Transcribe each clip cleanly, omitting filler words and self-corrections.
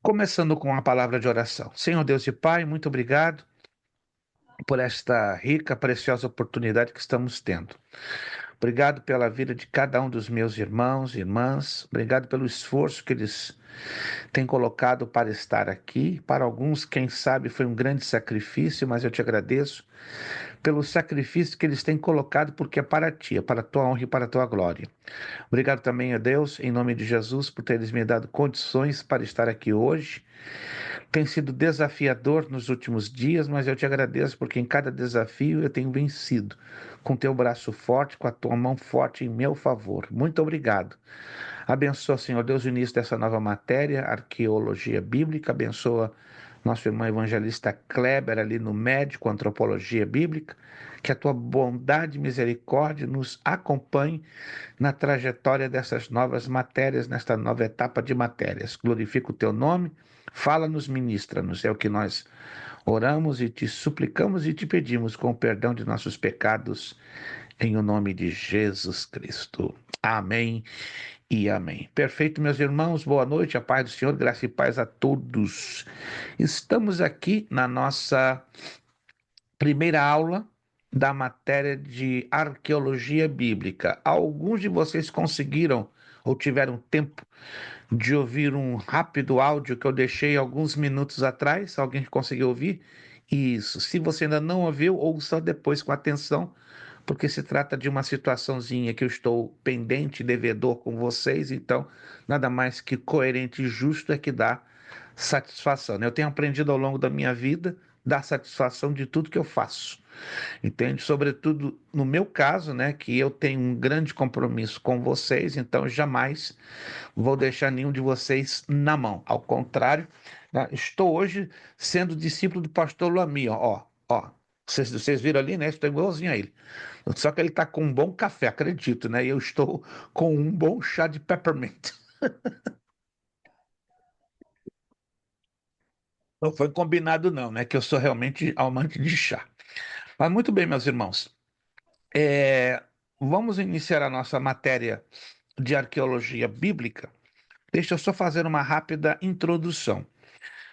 Começando com a palavra de oração. Senhor Deus e Pai, muito obrigado por esta rica, preciosa oportunidade que estamos tendo. Obrigado pela vida de cada um dos meus irmãos e irmãs. Obrigado pelo esforço que eles têm colocado para estar aqui. Para alguns, quem sabe, foi um grande sacrifício, mas eu te agradeço pelo sacrifício que eles têm colocado, porque é para ti, é para a tua honra e para a tua glória. Obrigado também a Deus, em nome de Jesus, por teres me dado condições para estar aqui hoje. Tem sido desafiador nos últimos dias, mas eu te agradeço porque em cada desafio eu tenho vencido com teu braço forte, com a tua mão forte em meu favor. Muito obrigado. Abençoa, Senhor Deus, o início dessa nova matéria, arqueologia bíblica. Abençoa nosso irmão evangelista Kleber ali no médico, antropologia bíblica. Que a tua bondade e misericórdia nos acompanhe na trajetória dessas novas matérias, nesta nova etapa de matérias. Glorifica o teu nome, fala-nos, ministra-nos. É o que nós oramos e te suplicamos e te pedimos com o perdão de nossos pecados, em o nome de Jesus Cristo. Amém e amém. Perfeito, meus irmãos, boa noite, a paz do Senhor, graça e paz a todos. Estamos aqui na nossa primeira aula da matéria de arqueologia bíblica. Alguns de vocês conseguiram ou tiveram tempo de ouvir um rápido áudio que eu deixei alguns minutos atrás? Alguém conseguiu ouvir? Isso. Se você ainda não ouviu, ouça depois com atenção, porque se trata de uma situaçãozinha que eu estou pendente, devedor com vocês, então nada mais que coerente e justo é que dá satisfação, né? Eu tenho aprendido ao longo da minha vida dar satisfação de tudo que eu faço, entende? Sobretudo no meu caso, né, que eu tenho um grande compromisso com vocês, então jamais vou deixar nenhum de vocês na mão. Ao contrário, né, estou hoje sendo discípulo do pastor Lamy, ó. Vocês viram ali, né? Estou igualzinho a ele. Só que ele está com um bom café, acredito, né? E eu estou com um bom chá de peppermint. Não foi combinado, não, né? Que eu sou realmente amante de chá. Mas muito bem, meus irmãos. É, Vamos iniciar a nossa matéria de arqueologia bíblica. Deixa eu só fazer uma rápida introdução.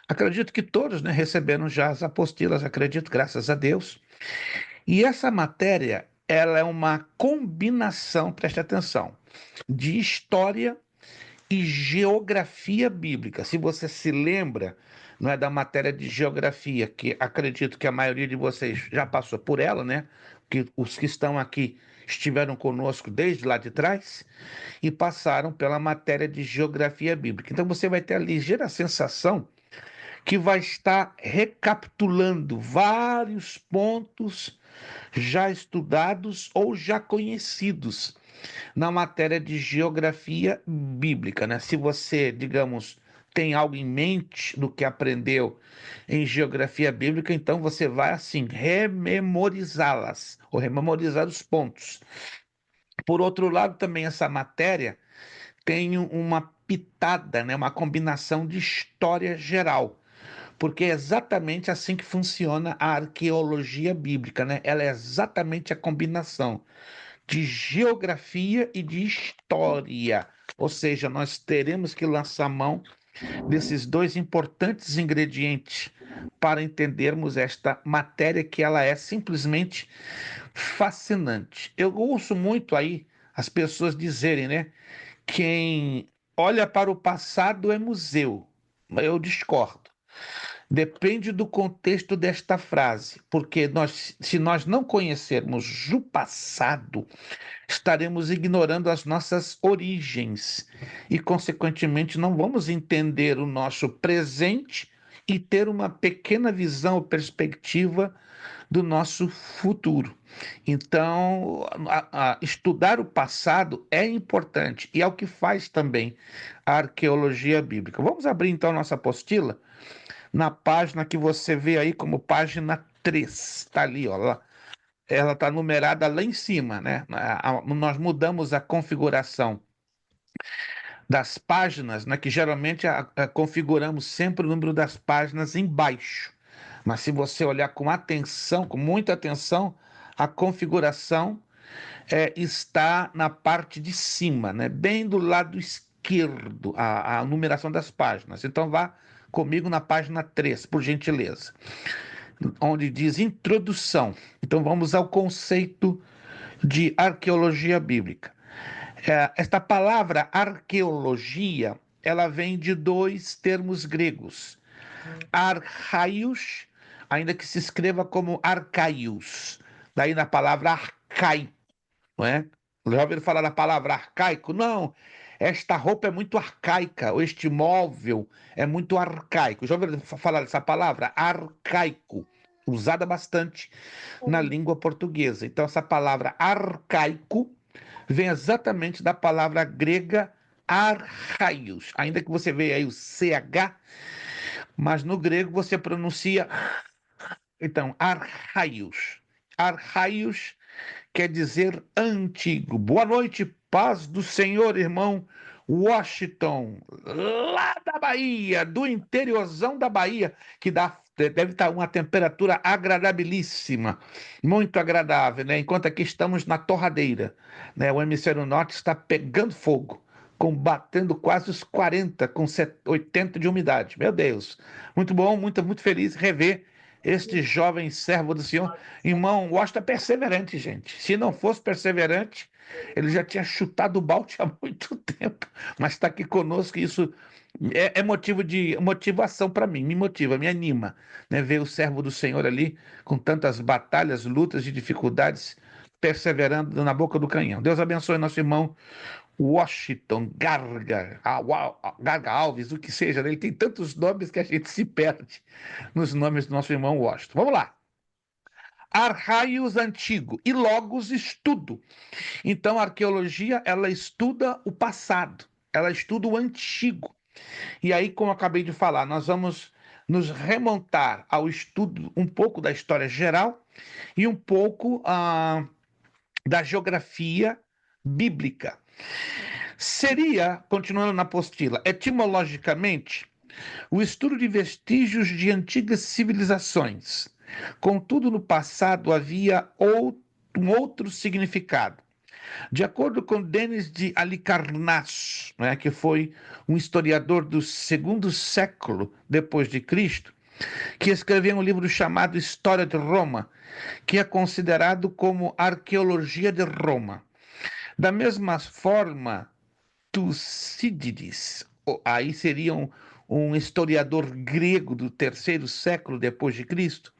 Acredito que todos, né, receberam já as apostilas, acredito, graças a Deus. E essa matéria, ela é uma combinação, preste atenção, de história e geografia bíblica. Se você se lembra, não é da matéria de geografia, que acredito que a maioria de vocês já passou por ela, né? Que os que estão aqui estiveram conosco desde lá de trás e passaram pela matéria de geografia bíblica. Então você vai ter a ligeira sensação que vai estar recapitulando vários pontos já estudados ou já conhecidos na matéria de geografia bíblica, né? Se você, digamos, tem algo em mente do que aprendeu em geografia bíblica, então você vai assim rememorizá-las ou rememorizar os pontos. Por outro lado, também essa matéria tem uma pitada, né, uma combinação de história geral, porque é exatamente assim que funciona a arqueologia bíblica, né? Ela é exatamente a combinação de geografia e de história. Ou seja, nós teremos que lançar mão desses dois importantes ingredientes para entendermos esta matéria que ela é simplesmente fascinante. Eu ouço muito aí as pessoas dizerem, né? Quem olha para o passado é museu. Eu discordo. Depende do contexto desta frase, porque se nós não conhecermos o passado, estaremos ignorando as nossas origens e, consequentemente, não vamos entender o nosso presente e ter uma pequena visão ou perspectiva do nosso futuro. Então, estudar o passado é importante e é o que faz também a arqueologia bíblica. Vamos abrir então nossa apostila na página que você vê aí como página 3. Está ali, ó. Ela está numerada lá em cima, né? Nós mudamos a configuração das páginas, né? Que geralmente configuramos sempre o número das páginas embaixo. Mas se você olhar com atenção, com muita atenção, a configuração está na parte de cima, né? Bem do lado esquerdo, a numeração das páginas. Então vá comigo na página 3, por gentileza, onde diz introdução. Então vamos ao conceito de arqueologia bíblica. Esta palavra arqueologia, ela vem de dois termos gregos. Archaios, ainda que se escreva como arcaios. Daí na palavra arcaico, não é? Já ouviram falar da palavra arcaico? Não, esta roupa é muito arcaica, ou este móvel é muito arcaico. Já ouviram falar dessa palavra? Arcaico, usada bastante na língua portuguesa. Então, essa palavra arcaico vem exatamente da palavra grega archaios, ainda que você veja aí o CH, mas no grego você pronuncia, então, archaios. Archaios quer dizer antigo. Boa noite, paz do Senhor, irmão Washington, lá da Bahia, do interiorzão da Bahia, que deve estar uma temperatura agradabilíssima, muito agradável, né? Enquanto aqui estamos na torradeira, né? O hemisfério norte está pegando fogo, combatendo quase os 40, com 80 de umidade. Meu Deus, muito bom, muito feliz rever este jovem servo do Senhor. Irmão, Washington é perseverante, gente. Se não fosse perseverante, ele já tinha chutado o balde há muito tempo. Mas está aqui conosco, e isso é motivo de motivação para mim, me motiva, me anima, né? Ver o servo do Senhor ali com tantas batalhas, lutas e dificuldades, perseverando na boca do canhão. Deus abençoe nosso irmão Washington, Garga Alves, o que seja, né? Ele tem tantos nomes que a gente se perde nos nomes do nosso irmão Washington. Vamos lá. Arraios antigo e logos estudo. Então a arqueologia, ela estuda o passado, ela estuda o antigo. E aí, como eu acabei de falar, nós vamos nos remontar ao estudo um pouco da história geral e um pouco da geografia bíblica. Seria, continuando na apostila, etimologicamente, o estudo de vestígios de antigas civilizações. Contudo, no passado havia um outro significado. De acordo com Denis de Halicarnasso, né, que foi um historiador do segundo século depois de Cristo, que escreveu um livro chamado História de Roma, que é considerado como arqueologia de Roma. Da mesma forma, Tucídides, aí seria um historiador grego do terceiro século depois de Cristo,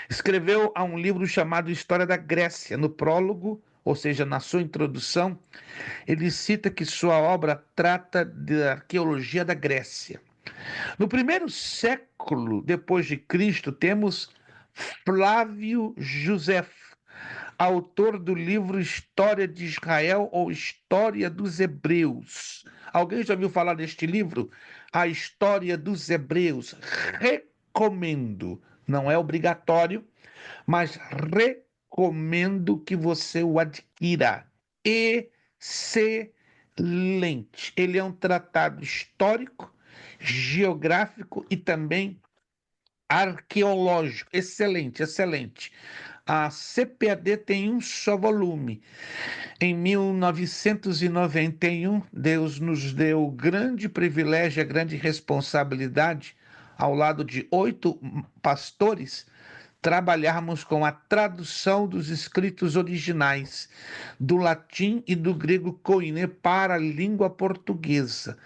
escreveu um livro chamado História da Grécia. No prólogo, ou seja, na sua introdução, ele cita que sua obra trata da arqueologia da Grécia. No primeiro século depois de Cristo, temos Flávio José, autor do livro História de Israel ou História dos Hebreus. Alguém já ouviu falar deste livro? A História dos Hebreus. Recomendo. Não é obrigatório, mas recomendo que você o adquira. Excelente. Ele é um tratado histórico, geográfico e também arqueológico. Excelente, excelente. A CPAD tem um só volume. Em 1991, Deus nos deu o grande privilégio, a grande responsabilidade, ao lado de 8 pastores, trabalharmos com a tradução dos escritos originais do latim e do grego koiné para a língua portuguesa.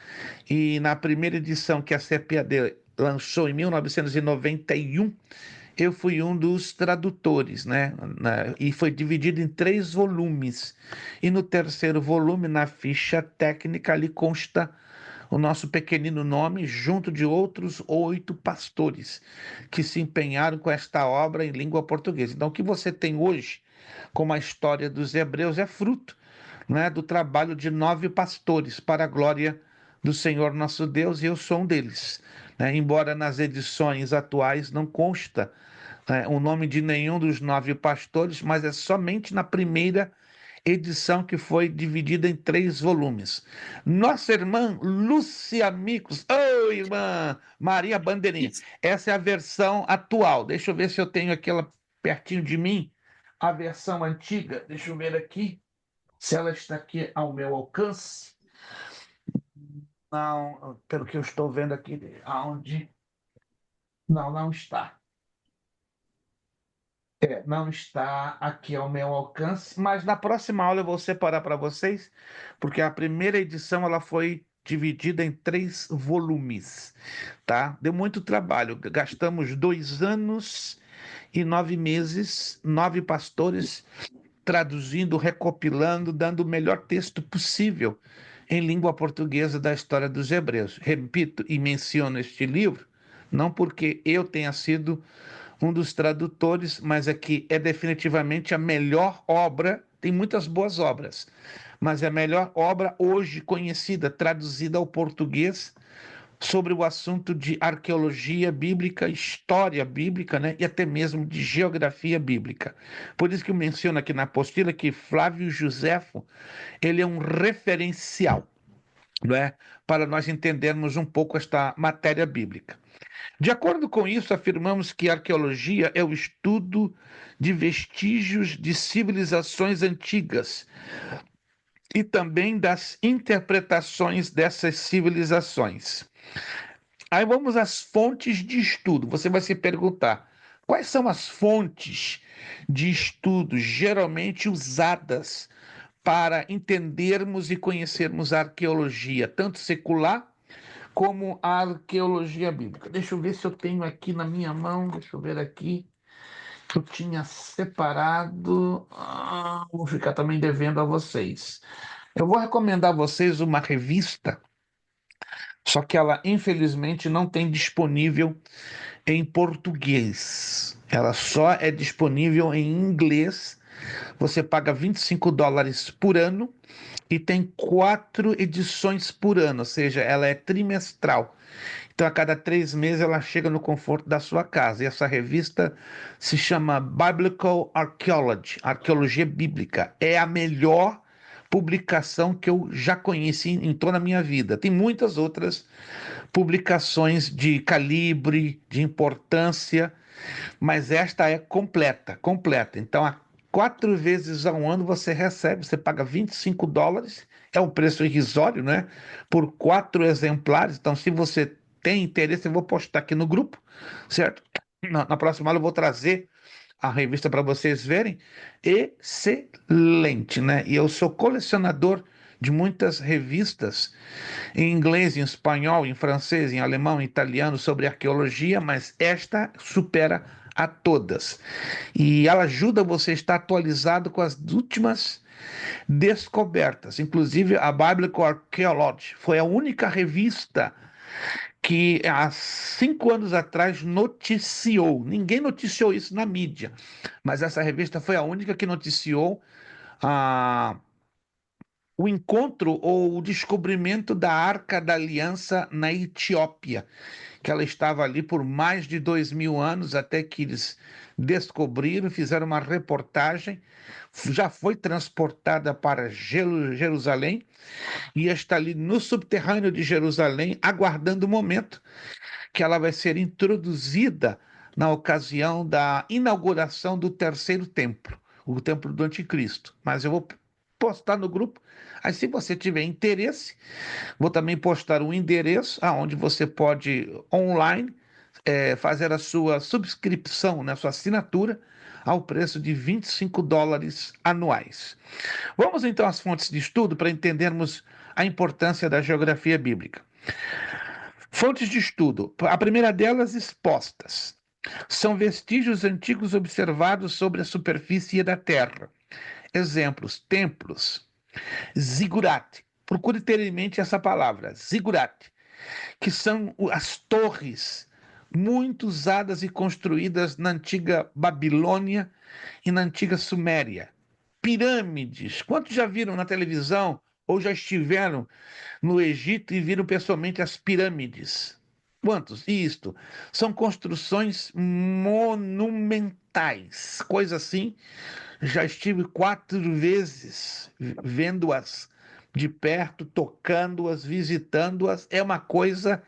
E na primeira edição que a CPAD lançou em 1991, eu fui um dos tradutores, né? E foi dividido em 3 volumes. E no terceiro volume, na ficha técnica, ali consta o nosso pequenino nome, junto de outros 8 pastores que se empenharam com esta obra em língua portuguesa. Então, o que você tem hoje, como a história dos Hebreus, é fruto, né, do trabalho de 9 pastores, para a glória do Senhor nosso Deus, e eu sou um deles. Né? Embora nas edições atuais não consta o nome de nenhum dos 9 pastores, mas é somente na primeira edição que foi dividida em 3 volumes. Nossa irmã Lúcia Micos, oi irmã Maria Bandeirinha, essa é a versão atual. Deixa eu ver se eu tenho aquela pertinho de mim, a versão antiga. Deixa eu ver aqui se ela está aqui ao meu alcance. Não, pelo que eu estou vendo aqui, aonde? Não, não está. Não está aqui ao meu alcance, mas na próxima aula eu vou separar para vocês, porque a primeira edição ela foi dividida em 3 volumes, tá? Deu muito trabalho, gastamos 2 anos e 9 meses, 9 pastores traduzindo, recopilando, dando o melhor texto possível em língua portuguesa da história dos Hebreus. Repito e menciono este livro, não porque eu tenha sido um dos tradutores, mas é que é definitivamente a melhor obra. Tem muitas boas obras, mas é a melhor obra hoje conhecida, traduzida ao português, sobre o assunto de arqueologia bíblica, história bíblica, né, e até mesmo de geografia bíblica. Por isso que eu menciono aqui na apostila que Flávio Josefo, ele é um referencial, não é, para nós entendermos um pouco esta matéria bíblica. De acordo com isso, afirmamos que a arqueologia é o estudo de vestígios de civilizações antigas e também das interpretações dessas civilizações. Aí vamos às fontes de estudo. Você vai se perguntar: quais são as fontes de estudo geralmente usadas para entendermos e conhecermos a arqueologia, tanto secular como a arqueologia bíblica? Deixa eu ver se eu tenho aqui na minha mão, deixa eu ver aqui. Eu tinha separado. Vou ficar também devendo a vocês. Eu vou recomendar a vocês uma revista, só que ela infelizmente não tem disponível em português. Ela só é disponível em inglês. Você paga US$ 25 por ano e tem 4 edições por ano, ou seja, ela é trimestral. Então, a cada 3 meses, ela chega no conforto da sua casa. E essa revista se chama Biblical Archaeology, Arqueologia Bíblica. É a melhor publicação que eu já conheci em toda a minha vida. Tem muitas outras publicações de calibre, de importância, mas esta é completa, completa. Então, a 4 vezes ao ano você recebe, você paga US$ 25, é um preço irrisório, né? Por 4 exemplares. Então, se você tem interesse, eu vou postar aqui no grupo, certo? Na próxima aula eu vou trazer a revista para vocês verem. Excelente, né? E eu sou colecionador de muitas revistas em inglês, em espanhol, em francês, em alemão, em italiano sobre arqueologia, mas esta supera a todas. E ela ajuda você a estar atualizado com as últimas descobertas. Inclusive, a Biblical Archaeology foi a única revista que há 5 anos atrás noticiou. Ninguém noticiou isso na mídia, mas essa revista foi a única que noticiou a o encontro ou o descobrimento da Arca da Aliança na Etiópia, que ela estava ali por mais de 2000 anos, até que eles descobriram, fizeram uma reportagem, já foi transportada para Jerusalém e está ali no subterrâneo de Jerusalém, aguardando o momento que ela vai ser introduzida na ocasião da inauguração do terceiro templo, o templo do Anticristo. Mas eu vou postar no grupo. Aí, se você tiver interesse, vou também postar o endereço aonde você pode online fazer a sua subscrição, né, sua assinatura, ao preço de US$ 25 anuais. Vamos então às fontes de estudo para entendermos a importância da geografia bíblica. Fontes de estudo. A primeira delas, expostas. São vestígios antigos observados sobre a superfície da Terra. Exemplos: templos, zigurate. Procure ter em mente essa palavra, zigurate, que são as torres muito usadas e construídas na antiga Babilônia e na antiga Suméria. Pirâmides. Quantos já viram na televisão ou já estiveram no Egito e viram pessoalmente as pirâmides? Quantos? Isto. São construções monumentais, coisa assim. Já estive 4 vezes vendo-as de perto, tocando-as, visitando-as. É uma coisa.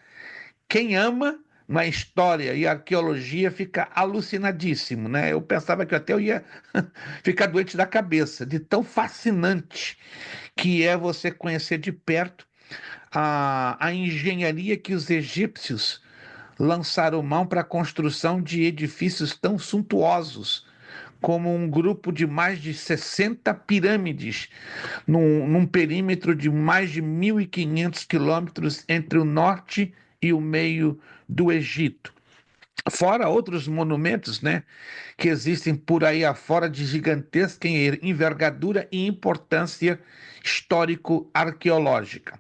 Quem ama na história e arqueologia fica alucinadíssimo, né? Eu pensava que até eu ia ficar doente da cabeça, de tão fascinante que é você conhecer de perto a engenharia que os egípcios lançaram mão para a construção de edifícios tão suntuosos como um grupo de mais de 60 pirâmides num perímetro de mais de 1.500 quilômetros entre o norte e o meio do Egito. Fora outros monumentos, né, que existem por aí afora de gigantesca envergadura e importância histórico-arqueológica.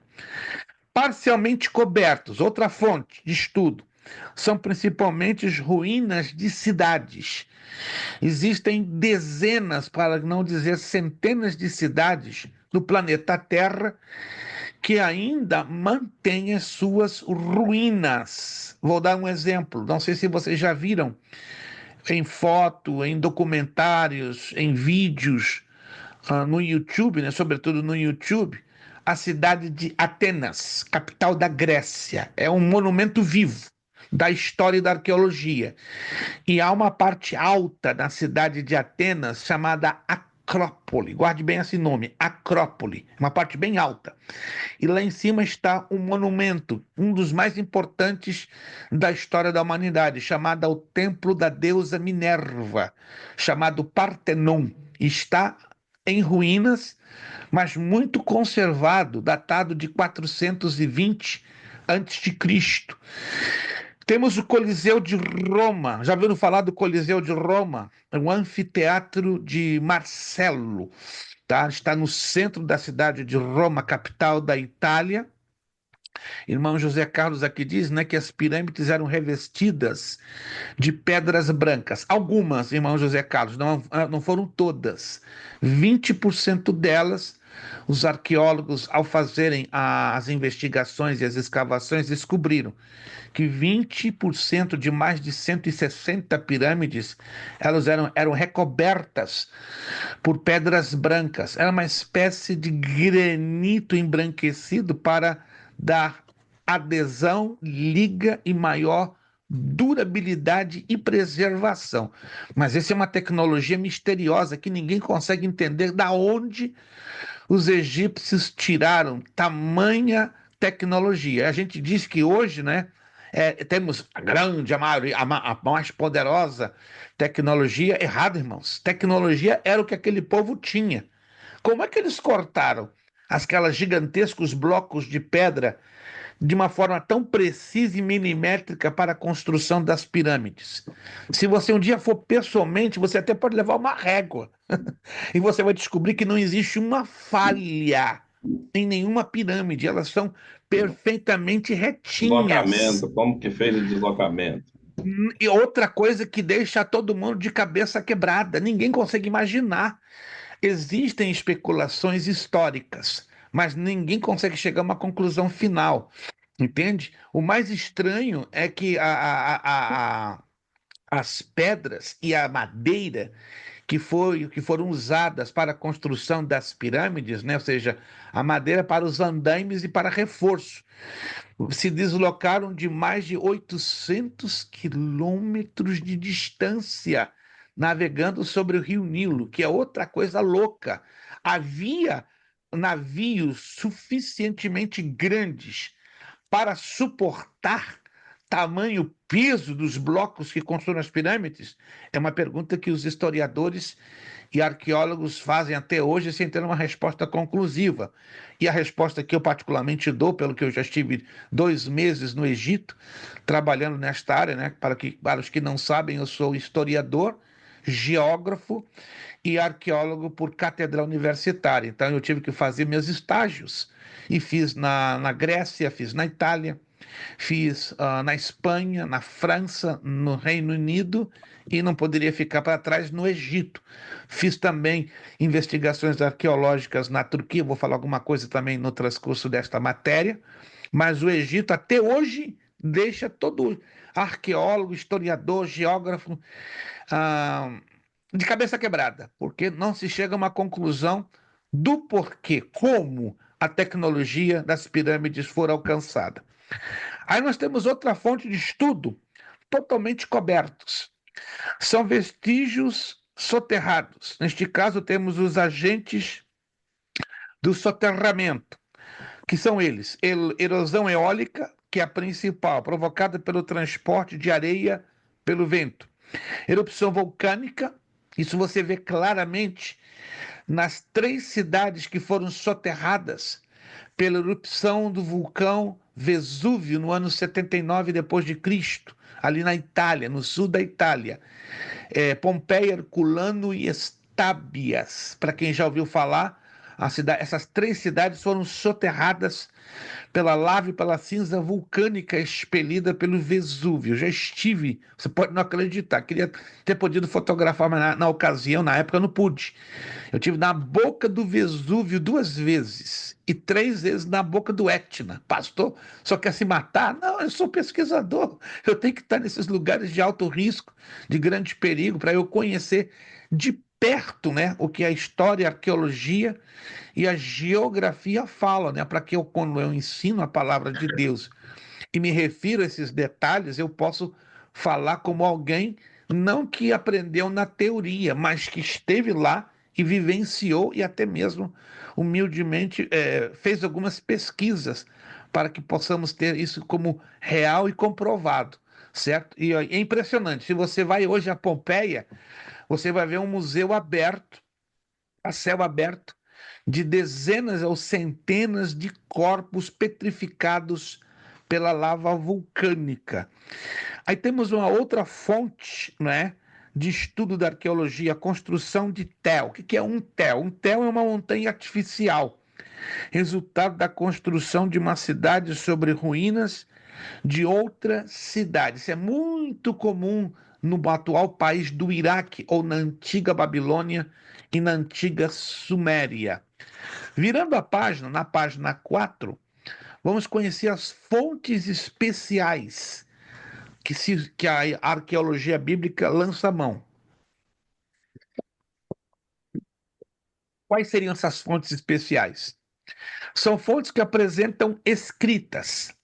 Parcialmente cobertos, outra fonte de estudo, são principalmente as ruínas de cidades. Existem dezenas, para não dizer centenas de cidades no planeta Terra que ainda mantêm as suas ruínas. Vou dar um exemplo, não sei se vocês já viram em foto, em documentários, em vídeos, no YouTube, né, sobretudo no YouTube, a cidade de Atenas, capital da Grécia. É um monumento vivo da história e da arqueologia. E há uma parte alta na cidade de Atenas chamada Acrópole. Guarde bem esse nome, Acrópole. Uma parte bem alta. E lá em cima está um monumento, um dos mais importantes da história da humanidade, chamado o Templo da Deusa Minerva, chamado Partenon. Está em ruínas, mas muito conservado, datado de 420 antes de Cristo. Temos o Coliseu de Roma. Já ouviram falar do Coliseu de Roma? É um anfiteatro de Marcelo, tá? Está no centro da cidade de Roma, capital da Itália. Irmão José Carlos aqui diz, né, que as pirâmides eram revestidas de pedras brancas. Algumas, irmão José Carlos, não foram todas. 20% delas, os arqueólogos, ao fazerem as investigações e as escavações, descobriram que 20% de mais de 160 pirâmides, elas eram recobertas por pedras brancas. Era uma espécie de granito embranquecido para dar adesão, liga e maior durabilidade e preservação. Mas essa é uma tecnologia misteriosa que ninguém consegue entender da onde os egípcios tiraram tamanha tecnologia. A gente diz que hoje, né, temos a grande, a maioria, a mais poderosa tecnologia. Errado, irmãos. Tecnologia era o que aquele povo tinha. Como é que eles cortaram aquelas gigantescos blocos de pedra de uma forma tão precisa e milimétrica para a construção das pirâmides? Se você um dia for pessoalmente, você até pode levar uma régua e você vai descobrir que não existe uma falha em nenhuma pirâmide, elas são perfeitamente retinhas. Deslocamento, como que fez o deslocamento? E outra coisa que deixa todo mundo de cabeça quebrada, ninguém consegue imaginar. Existem especulações históricas, mas ninguém consegue chegar a uma conclusão final, entende? O mais estranho é que as pedras e a madeira que foram usadas para a construção das pirâmides, né? Ou seja, a madeira para os andaimes e para reforço, se deslocaram de mais de 800 quilômetros de distância, navegando sobre o Rio Nilo, que é outra coisa louca. Havia navios suficientemente grandes para suportar tamanho peso dos blocos que constroem as pirâmides? É uma pergunta que os historiadores e arqueólogos fazem até hoje sem ter uma resposta conclusiva. E a resposta que eu particularmente dou, pelo que eu já estive 2 meses no Egito, trabalhando nesta área, né? Para os que não sabem, eu sou historiador, geógrafo e arqueólogo por cátedra universitária. Então eu tive que fazer meus estágios. E fiz na Grécia, fiz na Itália, fiz na Espanha, na França, no Reino Unido e não poderia ficar para trás no Egito. Fiz também investigações arqueológicas na Turquia, vou falar alguma coisa também no transcurso desta matéria, mas o Egito até hoje deixa todo arqueólogo, historiador, geógrafo ah, de cabeça quebrada, porque não se chega a uma conclusão do porquê, como a tecnologia das pirâmides for alcançada. Aí nós temos outra fonte de estudo, totalmente cobertos. São vestígios soterrados. Neste caso, temos os agentes do soterramento, que são eles: erosão eólica, que é a principal, provocada pelo transporte de areia pelo vento. Erupção vulcânica, isso você vê claramente nas 3 cidades que foram soterradas pela erupção do vulcão Vesúvio no ano 79 depois de Cristo, ali na Itália, no sul da Itália. Pompeia, Herculano e Estábias. Para quem já ouviu falar, essas 3 cidades foram soterradas pela lava e pela cinza vulcânica expelida pelo Vesúvio. Já estive, você pode não acreditar, queria ter podido fotografar, mas na ocasião, na época, eu não pude. Eu tive na boca do Vesúvio 2 vezes e 3 vezes na boca do Etna. Pastor, só quer se matar? Não, eu sou pesquisador. Eu tenho que estar nesses lugares de alto risco, de grande perigo, para eu conhecer de perto, né, o que a história, a arqueologia e a geografia falam, né, para que eu, quando eu ensino a palavra de Deus e me refiro a esses detalhes, eu posso falar como alguém não que aprendeu na teoria, mas que esteve lá e vivenciou e até mesmo humildemente fez algumas pesquisas para que possamos ter isso como real e comprovado, certo? E ó, é impressionante. Se você vai hoje a Pompeia, você vai ver um museu aberto, a céu aberto, de dezenas ou centenas de corpos petrificados pela lava vulcânica. Aí temos uma outra fonte, né, de estudo da arqueologia, a construção de tel. O que é um tel? Um tel é uma montanha artificial, resultado da construção de uma cidade sobre ruínas de outra cidade. Isso é muito comum no atual país do Iraque ou na antiga Babilônia e na antiga Suméria. Virando a página, na página 4, vamos conhecer as fontes especiais que a arqueologia bíblica lança a mão. Quais seriam essas fontes especiais? São fontes que apresentam escritas.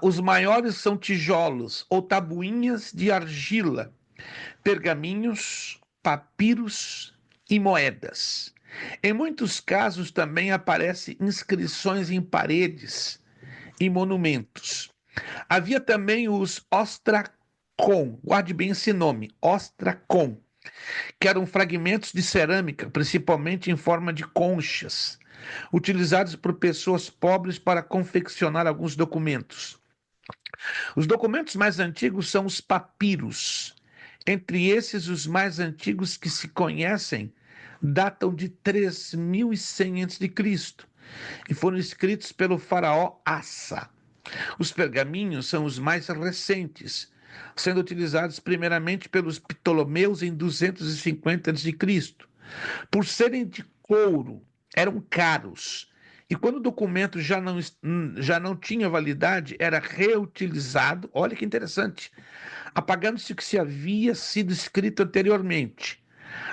Os maiores são tijolos ou tabuinhas de argila, pergaminhos, papiros e moedas. Em muitos casos também aparecem inscrições em paredes e monumentos. Havia também os ostracon, guarde bem esse nome, ostracon, que eram fragmentos de cerâmica, principalmente em forma de conchas, utilizados por pessoas pobres para confeccionar alguns documentos. Os documentos mais antigos são os papiros. Entre esses, os mais antigos que se conhecem datam de 3100 a.C. e foram escritos pelo faraó Assa. Os pergaminhos são os mais recentes, sendo utilizados primeiramente pelos Ptolomeus em 250 a.C. Por serem de couro, eram caros. E quando o documento já não tinha validade, era reutilizado. Olha que interessante, apagando-se o que se havia sido escrito anteriormente.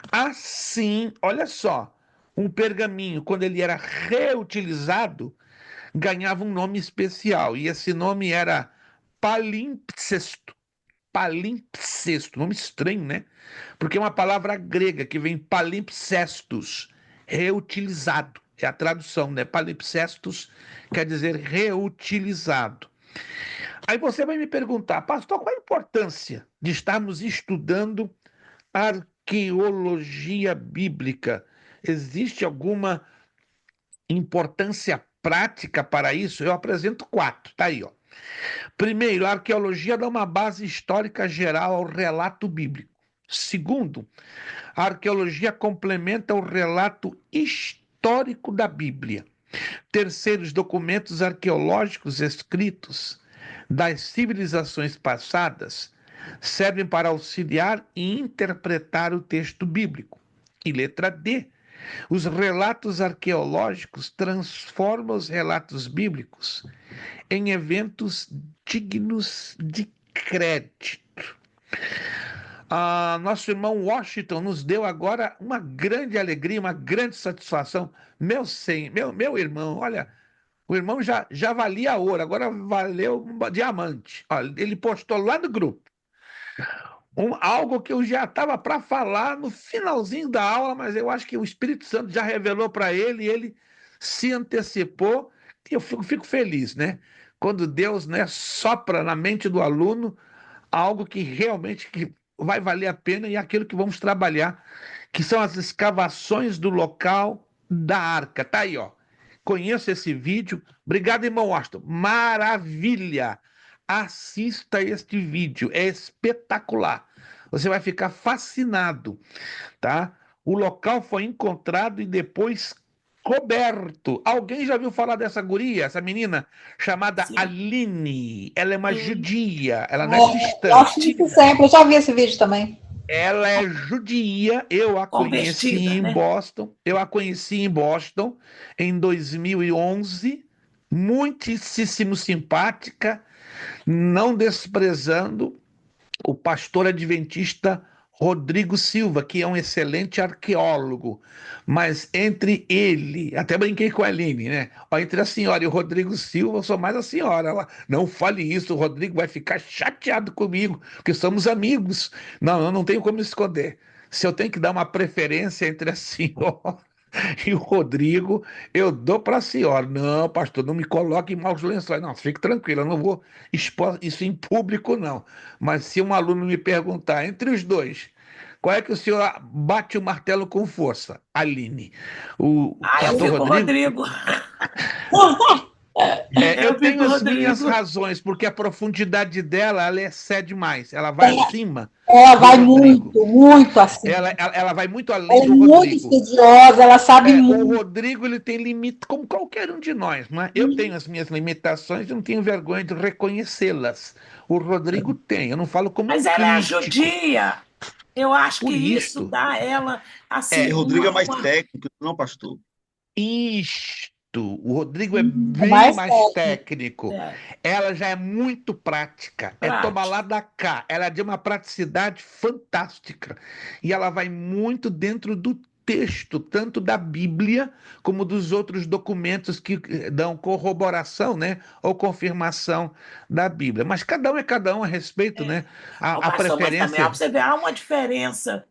Assim, olha só, um pergaminho, quando ele era reutilizado, ganhava um nome especial, e esse nome era palimpsesto. Palimpsesto, nome estranho, né? Porque é uma palavra grega que vem palimpsestos, reutilizado. É a tradução, né? Palimpsestos quer dizer reutilizado. Aí você vai me perguntar, pastor, qual a importância de estarmos estudando arqueologia bíblica? Existe alguma importância prática para isso? Eu apresento 4, tá aí, ó. Primeiro, a arqueologia dá uma base histórica geral ao relato bíblico. Segundo, a arqueologia complementa o relato histórico da Bíblia. Terceiro, os documentos arqueológicos escritos das civilizações passadas servem para auxiliar e interpretar o texto bíblico. E letra D, os relatos arqueológicos transformam os relatos bíblicos em eventos dignos de crédito. Nosso irmão Washington nos deu agora uma grande alegria, uma grande satisfação. Meu irmão, olha, o irmão já valia ouro, agora valeu um diamante. Olha, ele postou lá no grupo algo que eu já estava para falar no finalzinho da aula, mas eu acho que o Espírito Santo já revelou para ele e ele se antecipou. E eu fico feliz, né? quando Deus, né, sopra na mente do aluno algo que realmente que vai valer a pena e é aquilo que vamos trabalhar, que são as escavações do local da arca. Tá aí, ó. Conheço esse vídeo. Obrigado, irmão Washington. Maravilha! Assista este vídeo, é espetacular. Você vai ficar fascinado, tá? O local foi encontrado e depois coberto. Alguém já viu falar dessa guria, essa menina chamada Sim. Aline? Ela é uma judia, ela não é Eu cristã. acho isso sempre. Eu já vi esse vídeo também. Ela é judia, eu a conheci Convertida, em né? Boston. Eu a conheci em Boston em 2011. Muitíssimo simpática, não desprezando o pastor adventista Rodrigo Silva, que é um excelente arqueólogo, mas entre ele, até brinquei com a Aline, né? Ó, entre a senhora e o Rodrigo Silva, eu sou mais a senhora. Ela, não fale isso, o Rodrigo vai ficar chateado comigo, porque somos amigos. Não, eu não tenho como esconder. Se eu tenho que dar uma preferência entre a senhora e o Rodrigo, eu dou para a senhora. Não, pastor, não me coloque em maus lençóis. Não, fique tranquilo, eu não vou expor isso em público, não. Mas se um aluno me perguntar entre os dois, qual é que o senhor bate o martelo com força? Aline. O Ah, eu pastor fico, Rodrigo? Rodrigo. Eu Eu tenho fico, as minhas Rodrigo. razões, porque a profundidade dela, ela excede mais. Ela vai acima Ela do vai Rodrigo. muito, muito assim. Ela vai muito além Ela é do muito Rodrigo. estudiosa, ela sabe O muito. Rodrigo ele tem limite, como qualquer um de nós, não é? Eu tenho as minhas limitações e não tenho vergonha de reconhecê-las. O Rodrigo tem, eu não falo como Mas ela é crítico. judia. Eu acho que Por isso isto, dá a ela, E assim, Rodrigo é mais técnico, não, pastor? isto, o Rodrigo é É bem mais mais técnico. técnico. é, Ela já é muito prática. É tomar lá prática. da cá. Ela é de uma praticidade fantástica. E ela vai muito dentro do texto, tanto da Bíblia como dos outros documentos que dão corroboração, né, ou confirmação da Bíblia. Mas cada um é cada um a respeito, né? Ô, A pastor, mas também, ó, pra preferência. você ver, há uma diferença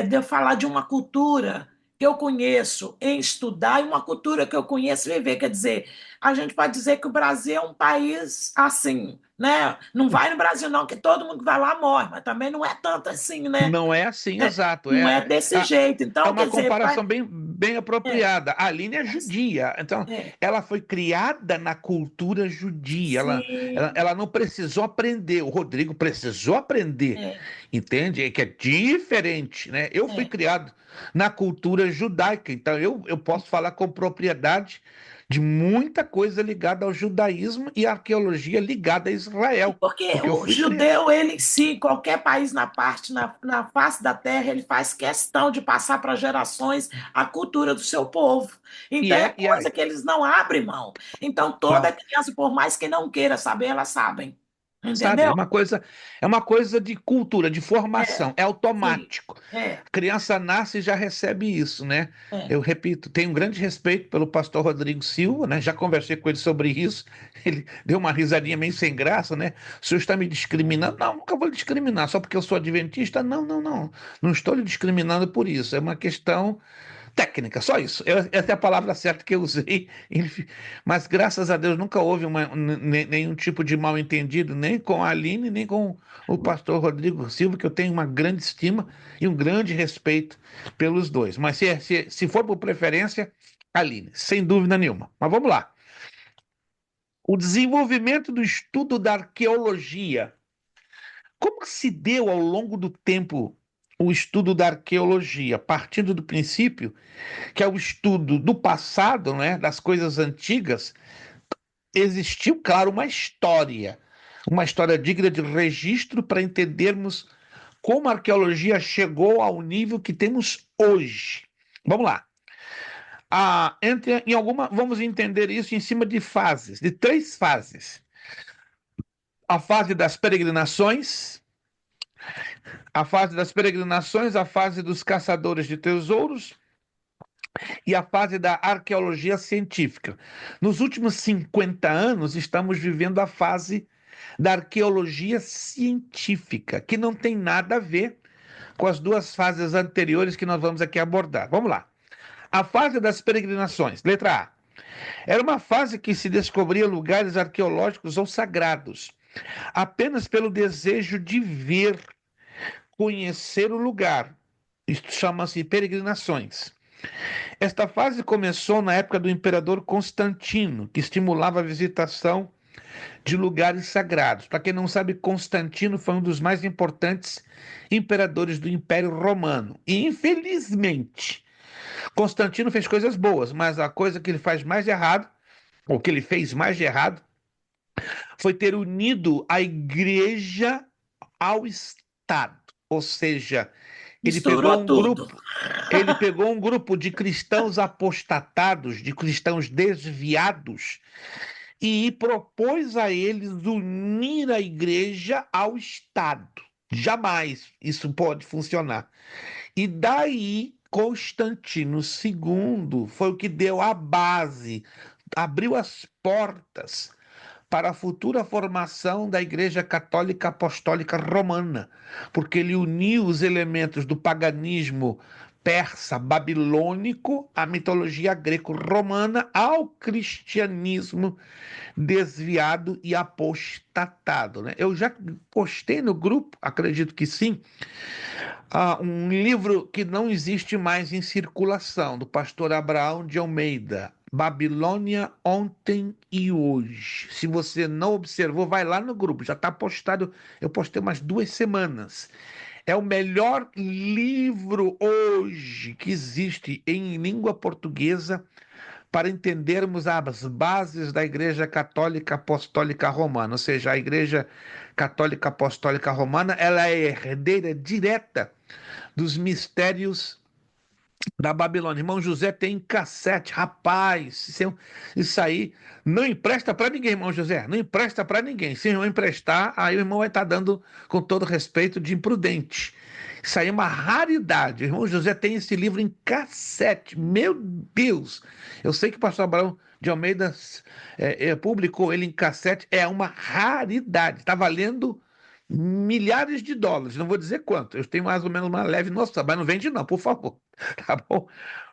de eu falar de uma cultura que eu conheço em estudar e uma cultura que eu conheço em viver. Quer dizer, a gente pode dizer que o Brasil é um país assim, né? Não vai no Brasil, não, que todo mundo que vai lá morre, mas também não é tanto assim, né? Não é assim, É, exato. não é desse jeito. É Então, uma quer dizer, comparação bem é, apropriada. A Aline é judia, então é, ela foi criada na cultura judia. sim, Ela não precisou aprender. O Rodrigo precisou aprender, é, entende? É que é diferente, né? Eu fui é. criado na cultura judaica, então eu posso falar com propriedade de muita coisa ligada ao judaísmo e arqueologia ligada a Israel, Porque porque eu o fui criado. judeu, ele em si, qualquer país na face da terra, ele faz questão de passar para gerações a cultura do seu povo. E Então é é, e coisa é, que eles não abrem mão. Então toda não. criança, por mais que não queira saber, elas sabem. Sabe? Entendeu? É uma coisa de cultura, de É, formação, é sim, automático. é, A criança nasce e já recebe isso, né? é. Eu repito, tenho um grande respeito pelo pastor Rodrigo Silva, né? Já conversei com ele sobre isso. Ele deu uma risadinha meio sem graça, né? O senhor está me discriminando? Não, nunca vou lhe discriminar, só porque eu sou adventista? Não, não, não. Não estou lhe discriminando por isso. É uma questão técnica, só isso. Essa é a palavra certa que eu usei. Mas graças a Deus nunca houve nenhum tipo de mal-entendido, nem com a Aline, nem com o pastor Rodrigo Silva, que eu tenho uma grande estima e um grande respeito pelos dois. Mas se for por preferência, Aline, sem dúvida nenhuma. Mas vamos lá. O desenvolvimento do estudo da arqueologia. Como se deu ao longo do tempo o estudo da arqueologia, partindo do princípio que é o estudo do passado, né, das coisas antigas, existiu, claro, uma história digna de registro para entendermos como a arqueologia chegou ao nível que temos hoje. Vamos lá. Vamos entender isso em cima de fases, de três fases. A fase das peregrinações, a fase dos caçadores de tesouros e a fase da arqueologia científica. Nos últimos 50 anos, estamos vivendo a fase da arqueologia científica, que não tem nada a ver com as duas fases anteriores que nós vamos aqui abordar. Vamos lá. A fase das peregrinações. Letra A. Era uma fase que se descobria lugares arqueológicos ou sagrados, apenas pelo desejo de ver, conhecer o lugar. Isto chama-se peregrinações. Esta fase começou na época do imperador Constantino, que estimulava a visitação de lugares sagrados. Para quem não sabe, Constantino foi um dos mais importantes imperadores do Império Romano. E, infelizmente, Constantino fez coisas boas, mas a coisa que ele faz mais de errado, ou que ele fez mais de errado, foi ter unido a igreja ao Estado. Ou seja, Misturou tudo. ele pegou um grupo de cristãos apostatados, de cristãos desviados, e propôs a eles unir a igreja ao Estado. Jamais isso pode funcionar. E daí, Constantino II foi o que deu a base, abriu as portas para a futura formação da Igreja Católica Apostólica Romana, porque ele uniu os elementos do paganismo persa babilônico à mitologia greco-romana ao cristianismo desviado e apostatado, né? Eu já postei no grupo, acredito que sim, um livro que não existe mais em circulação, do pastor Abraão de Almeida, Babilônia Ontem e Hoje. Se você não observou, vai lá no grupo, já está postado, eu postei umas 2 semanas. É o melhor livro hoje que existe em língua portuguesa para entendermos as bases da Igreja Católica Apostólica Romana, ou seja, a Igreja Católica Apostólica Romana, ela é herdeira direta dos mistérios da Babilônia. Irmão José tem cassete, rapaz, isso aí não empresta para ninguém, irmão José, não empresta para ninguém. Se o irmão emprestar, aí o irmão vai estar dando, com todo respeito, de imprudente. Isso aí é uma raridade. O irmão José tem esse livro em cassete. Meu Deus! Eu sei que o pastor Abraão de Almeida publicou ele em cassete. É uma raridade. Está valendo milhares de dólares. Não vou dizer quanto. Eu tenho mais ou menos uma leve noção, mas não vende não, por favor. Tá bom?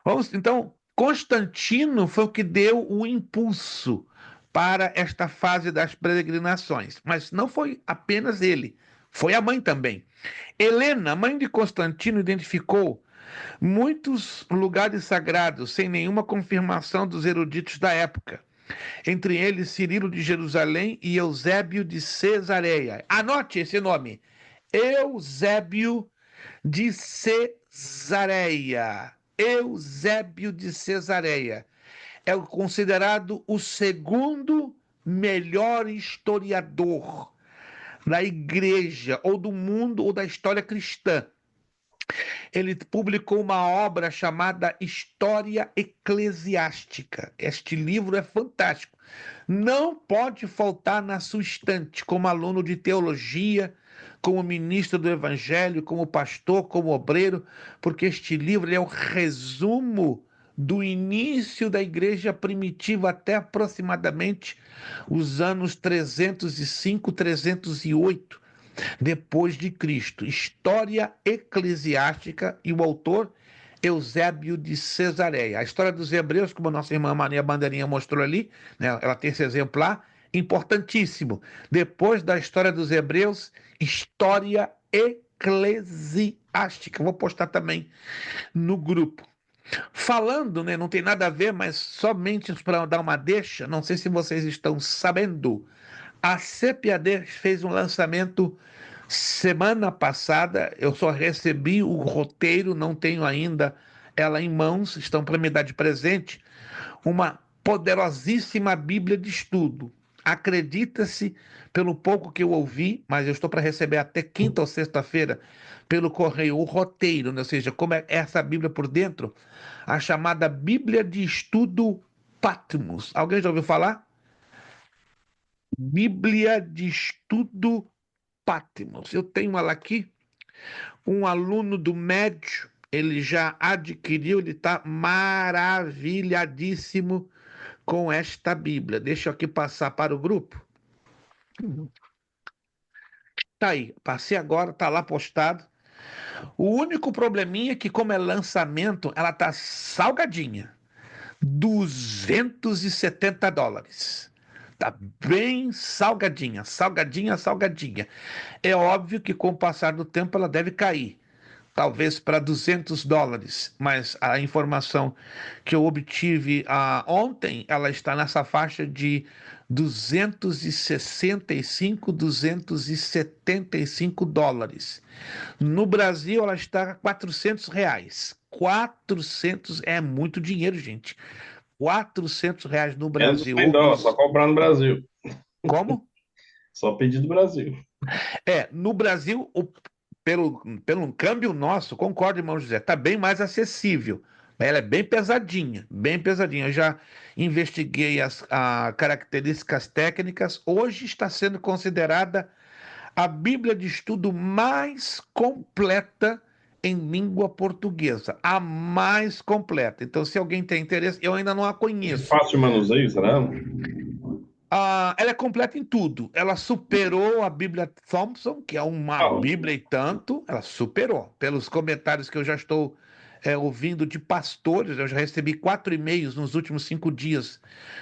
Vamos, então, Constantino foi o que deu o impulso para esta fase das peregrinações. Mas não foi apenas ele. Foi a mãe também. Helena, mãe de Constantino, identificou muitos lugares sagrados sem nenhuma confirmação dos eruditos da época. Entre eles, Cirilo de Jerusalém e Eusébio de Cesareia. Anote esse nome. Eusébio de Cesareia. Eusébio de Cesareia. É considerado o segundo melhor historiador da igreja, ou do mundo, ou da história cristã. Ele publicou uma obra chamada História Eclesiástica. Este livro é fantástico. Não pode faltar na sua estante, como aluno de teologia, como ministro do evangelho, como pastor, como obreiro, porque este livro é o resumo do início da igreja primitiva até aproximadamente os anos 305, 308 depois de Cristo. História eclesiástica, e o autor Eusébio de Cesareia. A história dos hebreus, como a nossa irmã Maria Bandeirinha mostrou ali, né, ela tem esse exemplar, importantíssimo. Depois da história dos hebreus, história eclesiástica. Vou postar também no grupo. Falando, né, não tem nada a ver, mas somente para dar uma deixa, não sei se vocês estão sabendo, a CPAD fez um lançamento semana passada. Eu só recebi o roteiro, não tenho ainda ela em mãos, estão para me dar de presente, uma poderosíssima Bíblia de estudo. Acredita-se, pelo pouco que eu ouvi, mas eu estou para receber até quinta ou sexta-feira pelo correio o roteiro, né? Ou seja, como é essa Bíblia por dentro, a chamada Bíblia de Estudo Patmos. Alguém já ouviu falar? Bíblia de Estudo Patmos. Eu tenho ela aqui, um aluno do médio, ele já adquiriu, ele está maravilhadíssimo com esta Bíblia. Deixa eu aqui passar para o grupo. Tá aí, passei agora, tá lá postado. O único probleminha é que, como é lançamento, ela tá salgadinha. US$ 270. Tá bem salgadinha, salgadinha, salgadinha. É óbvio que com o passar do tempo ela deve cair, talvez para US$ 200, mas a informação que eu obtive ontem, ela está nessa faixa de 265, US$ 275. No Brasil, ela está a R$ 400. 400 é muito dinheiro, gente. R$ 400 no Menos Brasil. em dólar, só comprar no Brasil. Como? Só pedir do Brasil. No Brasil, pelo câmbio nosso, concordo, irmão José, está bem mais acessível. Ela é bem pesadinha, bem pesadinha. Eu já investiguei as características técnicas. Hoje está sendo considerada a Bíblia de estudo mais completa em língua portuguesa. A mais completa. Então, se alguém tem interesse, eu ainda não a De conheço. fácil manuseio, será? Ela é completa em tudo. Ela superou a Bíblia Thompson, que é uma Ah, Bíblia e tanto. Ela superou. Pelos comentários que eu já estou ouvindo de pastores, eu já recebi 4 e-mails nos últimos 5 dias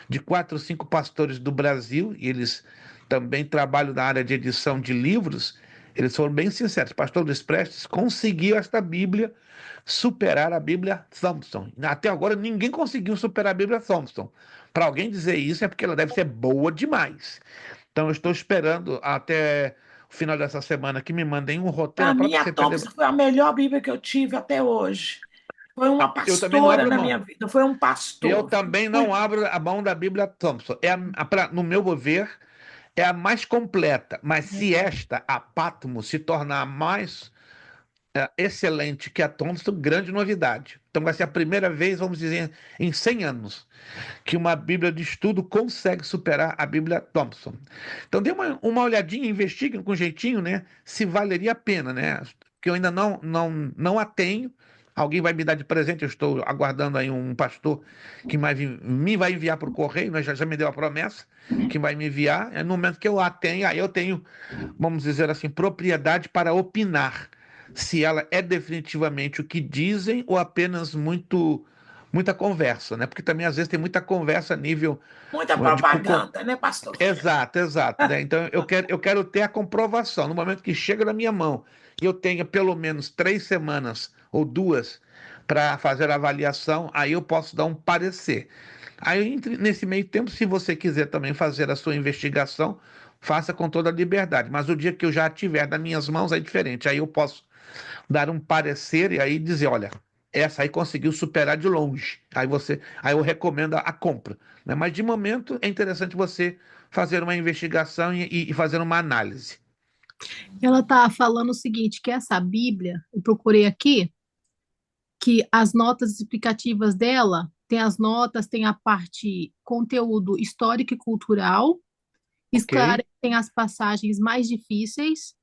de 4 ou 5 pastores do Brasil, e eles também trabalham na área de edição de livros. Eles foram bem sinceros. Pastor Luiz Prestes conseguiu esta Bíblia superar a Bíblia Thompson. Até agora ninguém conseguiu superar a Bíblia Thompson. Para alguém dizer isso é porque ela deve ser boa demais. Então eu estou esperando até o final dessa semana que me mandem um roteiro. Para A mim, própria a Thompson foi a melhor Bíblia que eu tive até hoje. Foi uma Eu também não pastora abro na minha mão. vida, foi um Eu pastor. também não abro a mão da Bíblia Thompson. No meu ver, é a mais completa. Mas se esta, a Patmos, se tornar mais excelente que a Thompson, grande novidade. Então vai ser a primeira vez, vamos dizer, em 100 anos, que uma Bíblia de estudo consegue superar a Bíblia Thompson. Então dê uma olhadinha, investiguem com jeitinho, né? Se valeria a pena, né? Que eu ainda não a tenho. Alguém vai me dar de presente, eu estou aguardando aí um pastor que me vai enviar por correio, né? Já me deu a promessa que vai me enviar. No momento que eu a tenho, aí eu tenho, vamos dizer assim, propriedade para opinar se ela é definitivamente o que dizem ou apenas muita conversa, né? Porque também às vezes tem muita conversa a nível Muita de propaganda, né, pastor? exato, exato, né? Então eu quero ter a comprovação no momento que chega na minha mão e eu tenha pelo menos 3 semanas ou 2 para fazer a avaliação, aí eu posso dar um parecer. Aí nesse meio tempo, se você quiser também fazer a sua investigação, faça com toda a liberdade. Mas o dia que eu já tiver nas minhas mãos é diferente. Aí eu posso dar um parecer e aí dizer, olha, essa aí conseguiu superar de longe. Aí eu recomendo a compra, né? Mas de momento é interessante você fazer uma investigação e fazer uma análise. Ela está falando o seguinte, que essa Bíblia, eu procurei aqui, que as notas explicativas dela, tem as notas, tem a parte conteúdo histórico e cultural, Ok? esclarecem as passagens mais difíceis,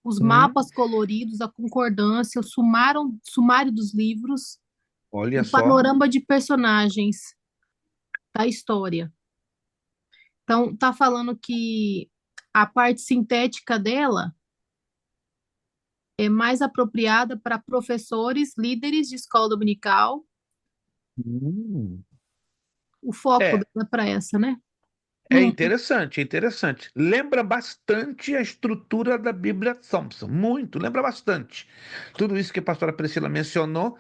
os Hum, mapas coloridos, a concordância, o sumário dos livros, olha o só. panorama de personagens da história. Então, tá falando que a parte sintética dela é mais apropriada para professores, líderes de escola dominical. Hum. O foco É, dela é para essa, né? é Hum, interessante, é interessante. Lembra bastante a estrutura da Bíblia Thompson, muito, lembra bastante. Tudo isso que a pastora Priscila mencionou,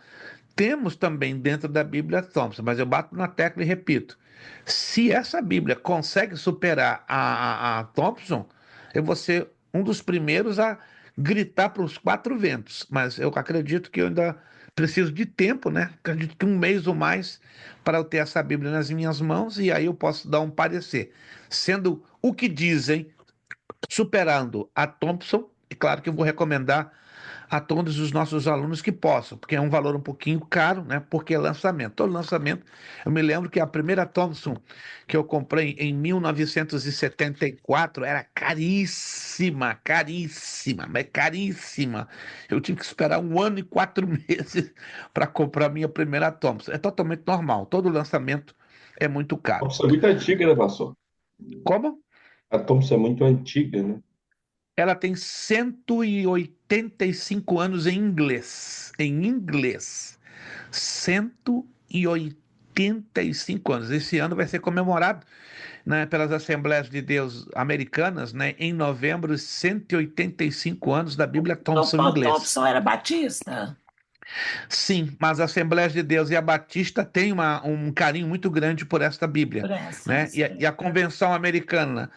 temos também dentro da Bíblia Thompson, mas eu bato na tecla e repito: se essa Bíblia consegue superar a Thompson, eu vou ser um dos primeiros a gritar para os 4 ventos. Mas eu acredito que eu ainda preciso de tempo, né? Acredito que 1 mês ou mais para eu ter essa Bíblia nas minhas mãos e aí eu posso dar um parecer. Sendo o que dizem, superando a Thompson, e claro que eu vou recomendar a todos os nossos alunos que possam, porque é um valor um pouquinho caro, né? Porque é lançamento. Todo lançamento, eu me lembro que a primeira Thompson que eu comprei em 1974 era caríssima, caríssima, mas caríssima. Eu tive que esperar 1 ano e 4 meses para comprar a minha primeira Thompson. É totalmente normal. Todo lançamento é muito A caro. Thompson é muito antiga, né, pastor? Como? A Thompson é muito antiga, né? Ela tem 185 anos em inglês. Em inglês. 185 185 anos. Esse ano vai ser comemorado, né, pelas Assembleias de Deus Americanas, né, em novembro, 185 anos da Bíblia O Thompson em Paul inglês. Thompson era batista? Sim, mas a Assembleias de Deus e a Batista têm um carinho muito grande por esta Bíblia, Por essa, né? E a Convenção Americana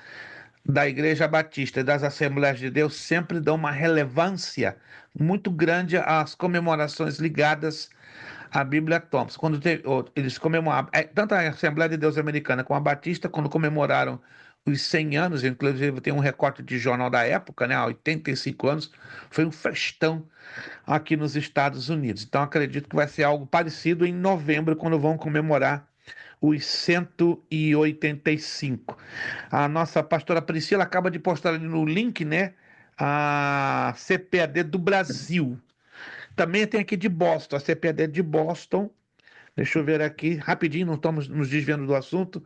da Igreja Batista e das Assembleias de Deus sempre dão uma relevância muito grande às comemorações ligadas à Bíblia Thompson. Eles comemoraram, tanto a Assembleia de Deus Americana como a Batista, quando comemoraram os 100 anos, inclusive tem um recorte de jornal da época, né, há 85 anos, foi um festão aqui nos Estados Unidos. Então acredito que vai ser algo parecido em novembro, quando vão comemorar os 185. A nossa pastora Priscila acaba de postar ali no link, né? A CPAD do Brasil. Também tem aqui de Boston, a CPAD de Boston. Deixa eu ver aqui, rapidinho, não estamos nos desviando do assunto.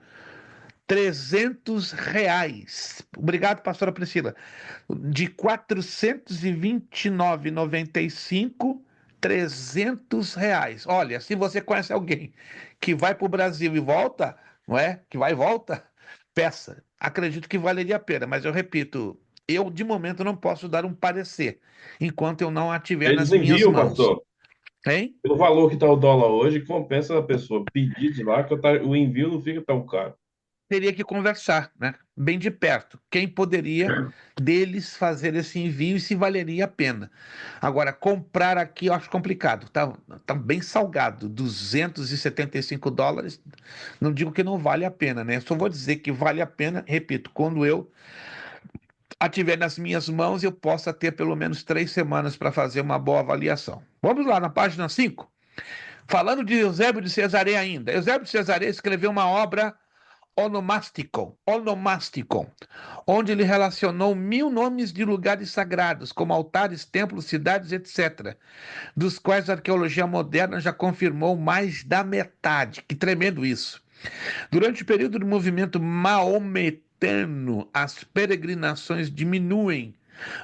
R$ 300. Obrigado, pastora Priscila. De 429,95, R$ 300. Olha, se você conhece alguém que vai para o Brasil e volta, não é? Que vai e volta, peça. Acredito que valeria a pena, mas eu repito, eu de momento não posso dar um parecer, enquanto eu não a tiver Eles nas minhas enviam, mãos. pastor. Hein? Pelo valor que está o dólar hoje, compensa a pessoa pedir de lá, que o envio não fica tão caro. Teria que conversar, né? Bem de perto. Quem poderia deles fazer esse envio e se valeria a pena. Agora, comprar aqui eu acho complicado. Tá bem salgado. US$ 275. Não digo que não vale a pena, né? Só vou dizer que vale a pena, repito, quando eu a tiver nas minhas mãos, eu possa ter pelo menos 3 semanas para fazer uma boa avaliação. Vamos lá na página 5. Falando de Eusébio de Cesareia ainda. Eusébio de Cesareia escreveu uma obra onomásticon, onde ele relacionou 1000 nomes de lugares sagrados, como altares, templos, cidades, etc., dos quais a arqueologia moderna já confirmou mais da metade. Que tremendo isso! Durante o período do movimento maometano, as peregrinações diminuem,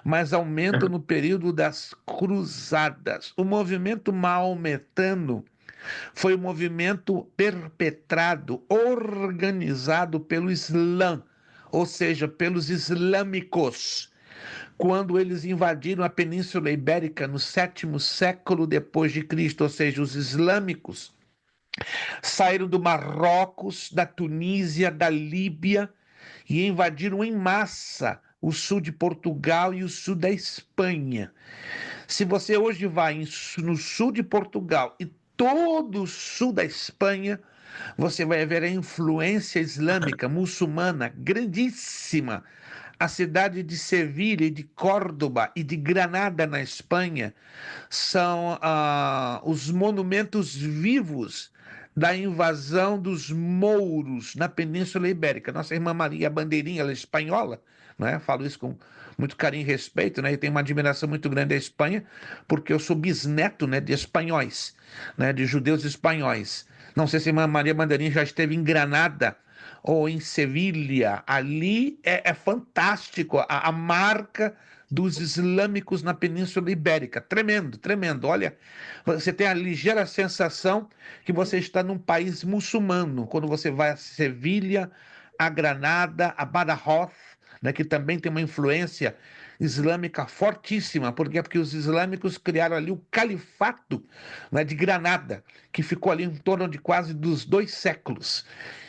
mas aumentam no período das cruzadas. O movimento maometano foi um movimento perpetrado, organizado pelo Islã, ou seja, pelos islâmicos, quando eles invadiram a Península Ibérica no 7º século depois de Cristo, ou seja, os islâmicos saíram do Marrocos, da Tunísia, da Líbia e invadiram em massa o sul de Portugal e o sul da Espanha. Se você hoje vai no sul de Portugal e todo o sul da Espanha, você vai ver a influência islâmica, muçulmana, grandíssima. A cidade de Sevilha, de Córdoba e de Granada, na Espanha, são os monumentos vivos da invasão dos mouros na Península Ibérica. Nossa irmã Maria Bandeirinha, ela é espanhola, não é? Falo isso com muito carinho e respeito, né? E tenho uma admiração muito grande à Espanha, porque eu sou bisneto, né, de espanhóis, né, de judeus espanhóis. Não sei se a irmã Maria Bandeirinha já esteve em Granada ou em Sevilha. Ali é fantástico a marca dos islâmicos na Península Ibérica. Tremendo, tremendo. Olha, você tem a ligeira sensação que você está num país muçulmano, quando você vai a Sevilha, a Granada, a Badajoz, né, que também tem uma influência islâmica fortíssima. Por quê? Porque os islâmicos criaram ali o califato, né, de Granada, que ficou ali em torno de quase dos 2 séculos.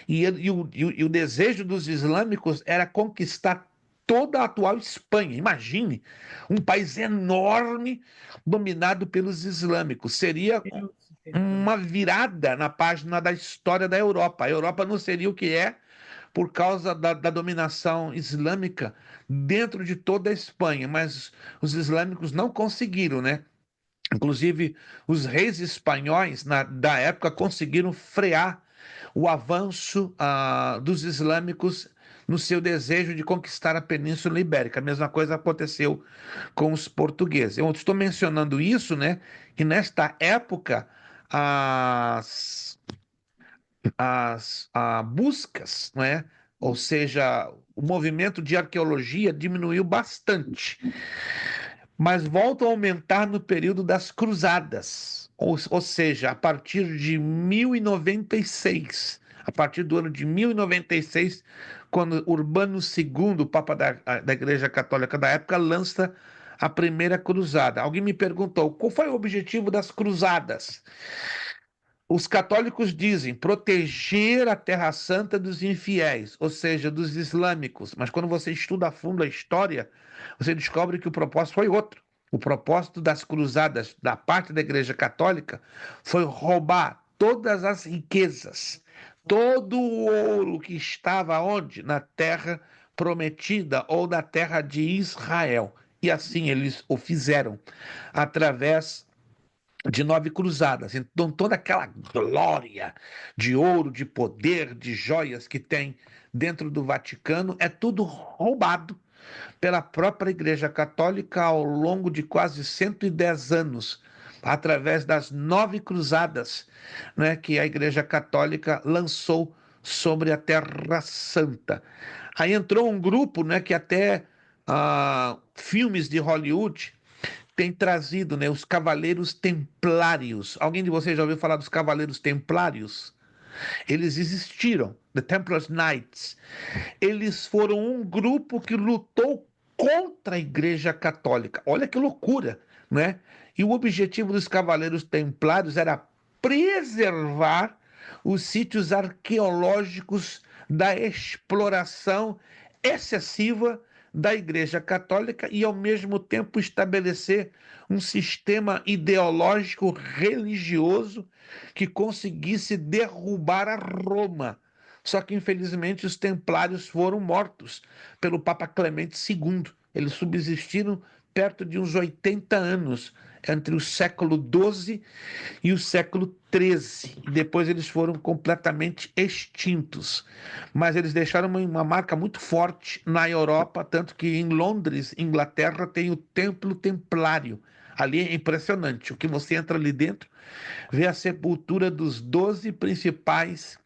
E o desejo dos islâmicos era conquistar toda a atual Espanha. Imagine, um país enorme dominado pelos islâmicos. Seria uma virada na página da história da Europa. A Europa não seria o que é por causa da dominação islâmica dentro de toda a Espanha, mas os islâmicos não conseguiram, né? Inclusive, os reis espanhóis da época conseguiram frear o avanço dos islâmicos no seu desejo de conquistar a Península Ibérica. A mesma coisa aconteceu com os portugueses. Eu estou mencionando isso, né? Que nesta época as buscas, né? Ou seja, o movimento de arqueologia diminuiu bastante. mas voltam a aumentar no período das Cruzadas, ou seja, a partir de 1096. A partir do ano de 1096, quando Urbano II, o Papa da Igreja Católica da época, lança a primeira cruzada. Alguém me perguntou qual foi o objetivo das cruzadas? Os católicos dizem proteger a Terra Santa dos infiéis, ou seja, dos islâmicos. Mas quando você estuda a fundo a história, você descobre que o propósito foi outro. O propósito das cruzadas da parte da Igreja Católica foi roubar todas as riquezas, todo o ouro que estava onde? Na Terra Prometida ou na terra de Israel. E assim eles o fizeram, através de 9 cruzadas. Então, toda aquela glória de ouro, de poder, de joias que tem dentro do Vaticano é tudo roubado pela própria Igreja Católica ao longo de quase 110 anos, através das 9 cruzadas, né, que a Igreja Católica lançou sobre a Terra Santa. Aí entrou um grupo, né, que até filmes de Hollywood tem trazido, né, os Cavaleiros Templários. Alguém de vocês já ouviu falar dos Cavaleiros Templários? Eles existiram, The Templar Knights. Eles foram um grupo que lutou contra a Igreja Católica. Olha que loucura, né? E o objetivo dos Cavaleiros Templários era preservar os sítios arqueológicos da exploração excessiva da Igreja Católica e, ao mesmo tempo, estabelecer um sistema ideológico religioso que conseguisse derrubar a Roma. Só que, infelizmente, os templários foram mortos pelo Papa Clemente II. Eles subsistiram perto de uns 80 anos, entre o século XII e o século XIII. Depois eles foram completamente extintos. Mas eles deixaram uma marca muito forte na Europa, tanto que em Londres, Inglaterra, tem o Templo Templário. Ali é impressionante. O que você entra ali dentro, vê a sepultura dos 12 principais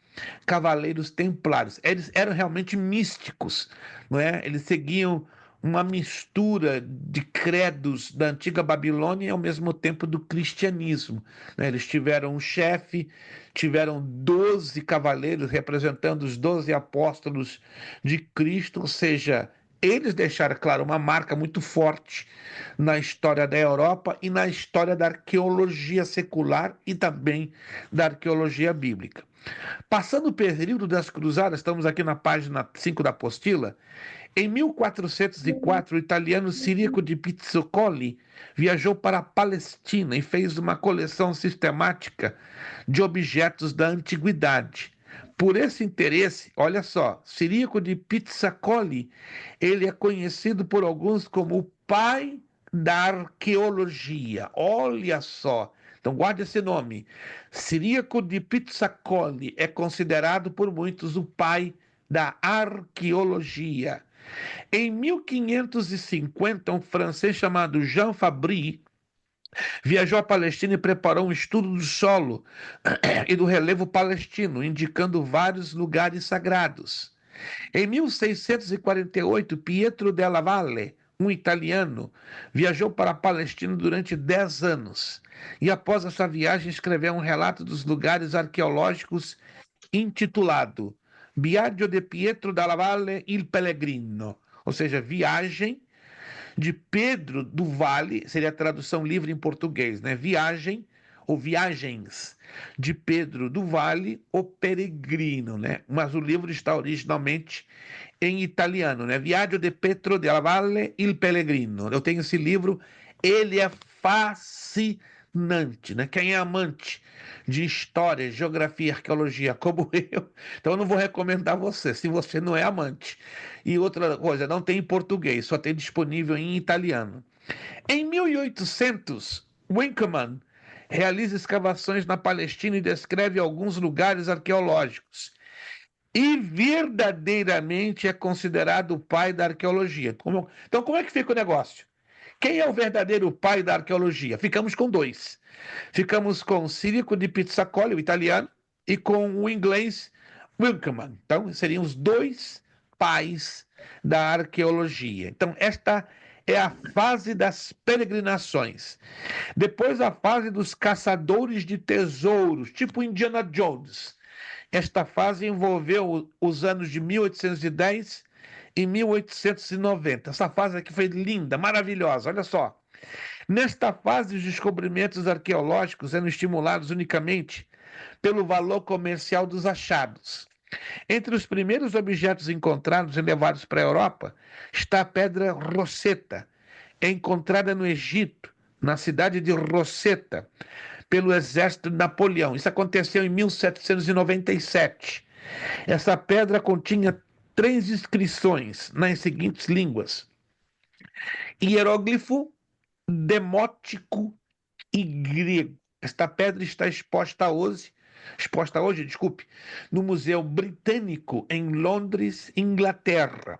cavaleiros templários. Eles eram realmente místicos, não é? Eles seguiam uma mistura de credos da antiga Babilônia e ao mesmo tempo do cristianismo, né? Eles tiveram um chefe, tiveram 12 cavaleiros representando os 12 apóstolos de Cristo, ou seja, eles deixaram, claro, uma marca muito forte na história da Europa e na história da arqueologia secular e também da arqueologia bíblica. Passando o período das cruzadas, estamos aqui na página 5 da apostila. Em 1404, o italiano Ciriaco de Pizzocoli viajou para a Palestina e fez uma coleção sistemática de objetos da antiguidade. Por esse interesse, olha só, Ciriaco de Pizzocoli, ele é conhecido por alguns como o pai da arqueologia. Olha só. Então guarde esse nome. Ciriaco de Pizzocoli é considerado por muitos o pai da arqueologia. Em 1550, um francês chamado Jean Fabry viajou à Palestina e preparou um estudo do solo e do relevo palestino, indicando vários lugares sagrados. Em 1648, Pietro della Valle, um italiano, viajou para a Palestina durante 10 anos e, após essa viagem, escreveu um relato dos lugares arqueológicos intitulado Viaggio de Pietro della Valle il Pellegrino, ou seja, viagem de Pedro do Vale, seria a tradução livre em português, né? Viagem ou viagens de Pedro do Vale, o Peregrino, né? Mas o livro está originalmente em italiano, né? Viaggio de Pietro della Valle il Pellegrino. Eu tenho esse livro, ele é fascinante, né? Quem é amante de história, geografia, arqueologia, como eu, então eu não vou recomendar você, se você não é amante. E outra coisa, não tem em português, só tem disponível em italiano. Em 1800, Winkelmann realiza escavações na Palestina e descreve alguns lugares arqueológicos. E verdadeiramente é considerado o pai da arqueologia. Então, como é que fica o negócio? Quem é o verdadeiro pai da arqueologia? Ficamos com dois. Ficamos com Ciriaco de Pizzocoli, o italiano, e com o inglês Winkelmann. Então, seriam os dois pais da arqueologia. Então, esta é a fase das peregrinações. Depois a fase dos caçadores de tesouros, tipo Indiana Jones. Esta fase envolveu os anos de 1810 e 1890. Essa fase aqui foi linda, maravilhosa, olha só. Nesta fase, os descobrimentos arqueológicos eram estimulados unicamente pelo valor comercial dos achados. Entre os primeiros objetos encontrados e levados para a Europa está a pedra Rosetta, encontrada no Egito, na cidade de Rosetta, pelo exército de Napoleão. Isso aconteceu em 1797. Essa pedra continha 3 inscrições nas seguintes línguas: hieróglifo, demótico e grego. Esta pedra está exposta hoje, no Museu Britânico em Londres, Inglaterra.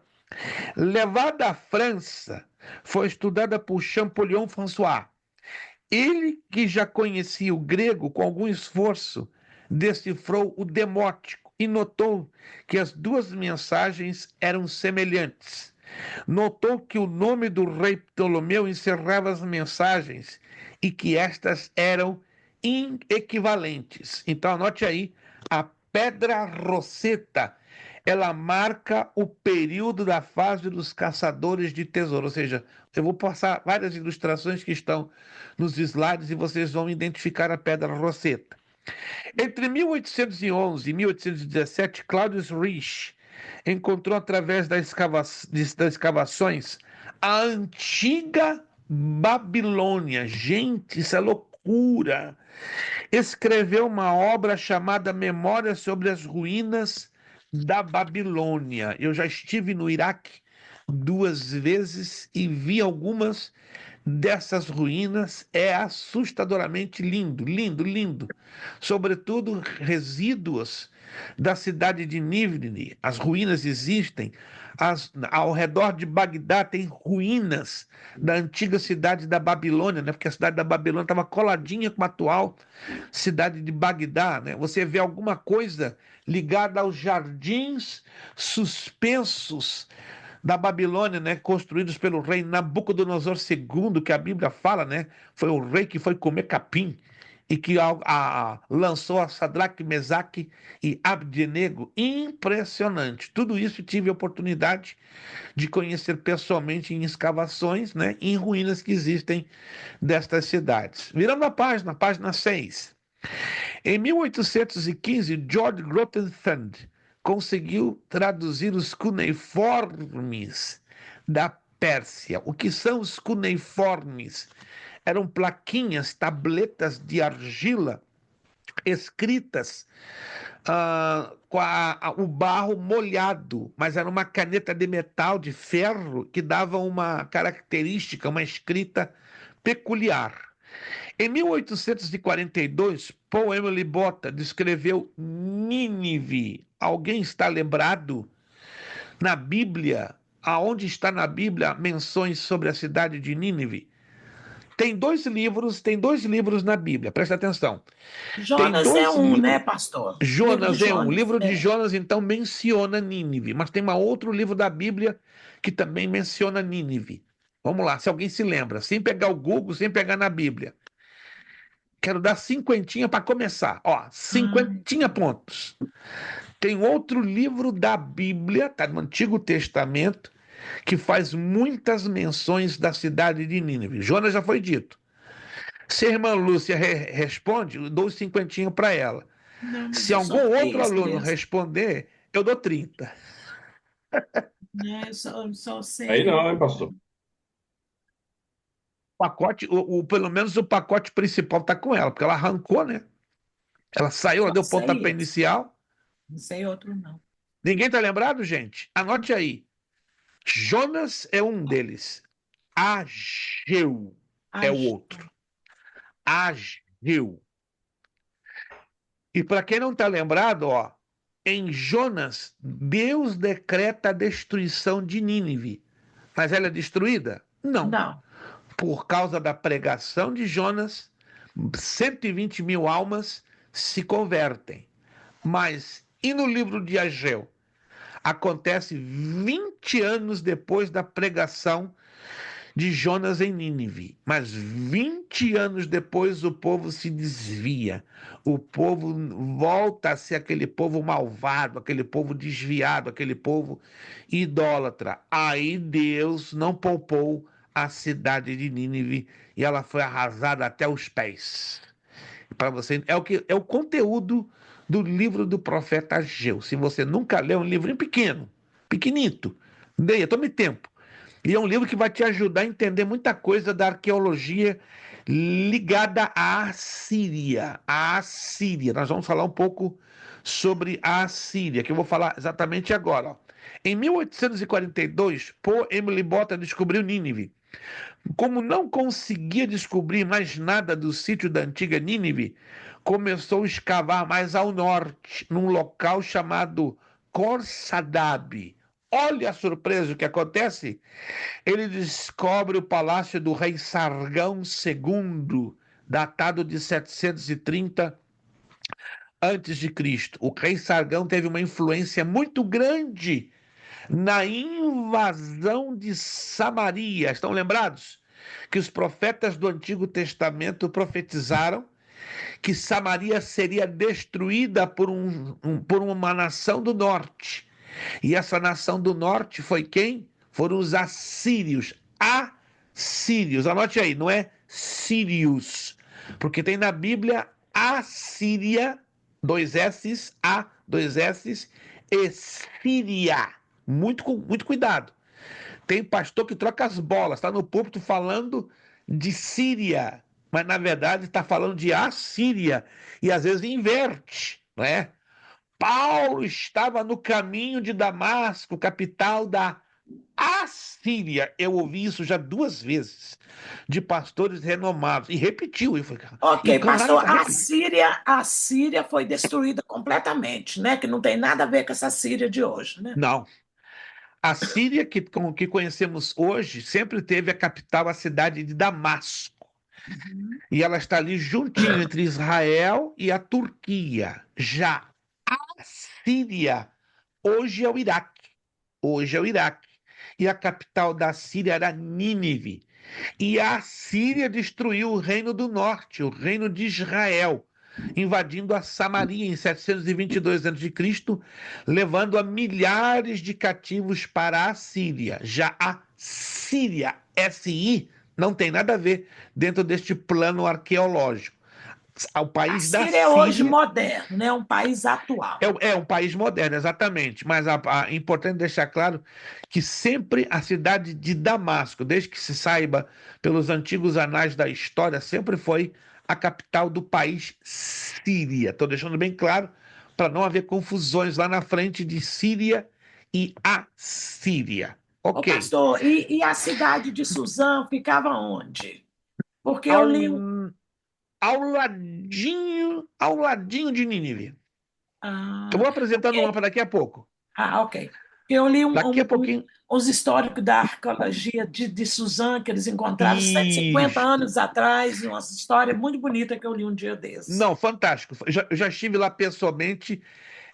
Levada à França, foi estudada por Champollion François. Ele, que já conhecia o grego, com algum esforço, decifrou o demótico e notou que as duas mensagens eram semelhantes. Notou que o nome do rei Ptolomeu encerrava as mensagens e que estas eram inequivalentes. Então, anote aí, a pedra Rosetta, ela marca o período da fase dos caçadores de tesouro. Ou seja, eu vou passar várias ilustrações que estão nos slides e vocês vão identificar a pedra Rosetta. Entre 1811 e 1817, Claudius Rich encontrou, através das escavações, a antiga Babilônia. Gente, isso é loucura! Escreveu uma obra chamada Memórias sobre as Ruínas da Babilônia. Eu já estive no Iraque 2 vezes e vi algumas dessas ruínas. É assustadoramente lindo, lindo, lindo. Sobretudo resíduos da cidade de Nínive. As ruínas existem. Ao redor de Bagdá tem ruínas da antiga cidade da Babilônia, né? Porque a cidade da Babilônia estava coladinha com a atual cidade de Bagdá, né? Você vê alguma coisa ligada aos jardins suspensos da Babilônia, né, construídos pelo rei Nabucodonosor II, que a Bíblia fala, né, foi o rei que foi comer capim e que lançou a Sadraque, Mesaque e Abdenego. Impressionante. Tudo isso tive a oportunidade de conhecer pessoalmente em escavações, né, em ruínas que existem destas cidades. Virando a página 6. Em 1815, George Grotethund conseguiu traduzir os cuneiformes da Pérsia. O que são os cuneiformes? Eram plaquinhas, tabletas de argila escritas com o barro molhado, mas era uma caneta de metal, de ferro, que dava uma característica, uma escrita peculiar. Em 1842, Paul Emily Botta descreveu Nínive. Alguém está lembrado? Na Bíblia, aonde está na Bíblia menções sobre a cidade de Nínive? Tem dois livros na Bíblia, presta atenção. Jonas é um, né, pastor? Jonas é um. O livro de é. Jonas, então, menciona Nínive, mas tem um outro livro da Bíblia que também menciona Nínive. Vamos lá, se alguém se lembra, sem pegar o Google, sem pegar na Bíblia. Quero dar 50 para começar. Ó, 50 pontos. Tem outro livro da Bíblia, tá no Antigo Testamento, que faz muitas menções da cidade de Nínive. Jonas já foi dito. Se a irmã Lúcia responde, eu dou 50 para ela. Não, Se algum outro aluno mesmo. responder, eu dou 30. Eu só sei. Aí não, hein, pastor? Pacote, pelo menos o pacote principal está com ela, porque ela arrancou, né? Ela saiu, ela deu pontapé inicial. Não sei outro, não. Ninguém está lembrado, gente? Anote aí. Jonas é um deles. Ageu é o outro. Ageu. E para quem não está lembrado, ó, em Jonas, Deus decreta a destruição de Nínive. Mas ela é destruída? Não. Não. Por causa da pregação de Jonas, 120 mil almas se convertem. Mas, e no livro de Ageu? Acontece 20 anos depois da pregação de Jonas em Nínive. Mas 20 anos depois o povo se desvia. O povo volta a ser aquele povo malvado, aquele povo desviado, aquele povo idólatra. Aí Deus não poupou a cidade de Nínive e ela foi arrasada até os pés. Para você, é o conteúdo do livro do profeta Ageu. Se você nunca leu, é um livrinho pequeno, pequenito, leia, tome tempo. E é um livro que vai te ajudar a entender muita coisa da arqueologia ligada à Assíria. A Assíria. Nós vamos falar um pouco sobre a Assíria, que eu vou falar exatamente agora. Ó. Em 1842, Paul Emily Botta descobriu Nínive. Como não conseguia descobrir mais nada do sítio da antiga Nínive, começou a escavar mais ao norte, num local chamado Khor-Sadab. Olha a surpresa o que acontece. Ele descobre o palácio do rei Sargão II, datado de 730 antes de Cristo. O rei Sargão teve uma influência muito grande na invasão de Samaria. Estão lembrados? Que os profetas do Antigo Testamento profetizaram que Samaria seria destruída por uma nação do norte. E essa nação do norte foi quem? Foram os assírios. Assírios. Anote aí, não é sírios. Porque tem na Bíblia Assíria, 2 S's, A, 2 S's, e Síria. Muito cuidado. Tem pastor que troca as bolas, está no púlpito falando de Síria, mas na verdade está falando de Assíria, e às vezes inverte, não é? Paulo estava no caminho de Damasco, capital da Assíria. Eu ouvi isso já 2 vezes, de pastores renomados, e repetiu. Eu falei, Ok, pastor, tá a Síria foi destruída completamente, né? Que não tem nada a ver com essa Síria de hoje, né? Não. A Síria, que conhecemos hoje, sempre teve a capital, a cidade de Damasco. E ela está ali juntinho entre Israel e a Turquia. Já a Síria, hoje é o Iraque. Hoje é o Iraque. E a capital da Síria era Nínive. E a Síria destruiu o reino do norte, o reino de Israel, invadindo a Samaria em 722 a.C., levando a milhares de cativos para a Síria. Já a Síria, SI, não tem nada a ver dentro deste plano arqueológico. O país da Síria é hoje moderno, né? Um país atual. É um país moderno, exatamente. Mas é importante deixar claro que sempre a cidade de Damasco, desde que se saiba pelos antigos anais da história, sempre foi a capital do país Síria. Estou deixando bem claro para não haver confusões lá na frente de Síria e Assíria. Ok. Ô, pastor, e a cidade de Suzã ficava onde? Porque eu li... Ao ladinho de Nínive. Eu vou apresentando o mapa daqui a pouco. Ok. Eu li Daqui a pouquinho. os históricos da arqueologia de Suzã, que eles encontraram 150 anos atrás, uma história muito bonita que eu li um dia desses. Não, fantástico. Eu já estive lá pessoalmente.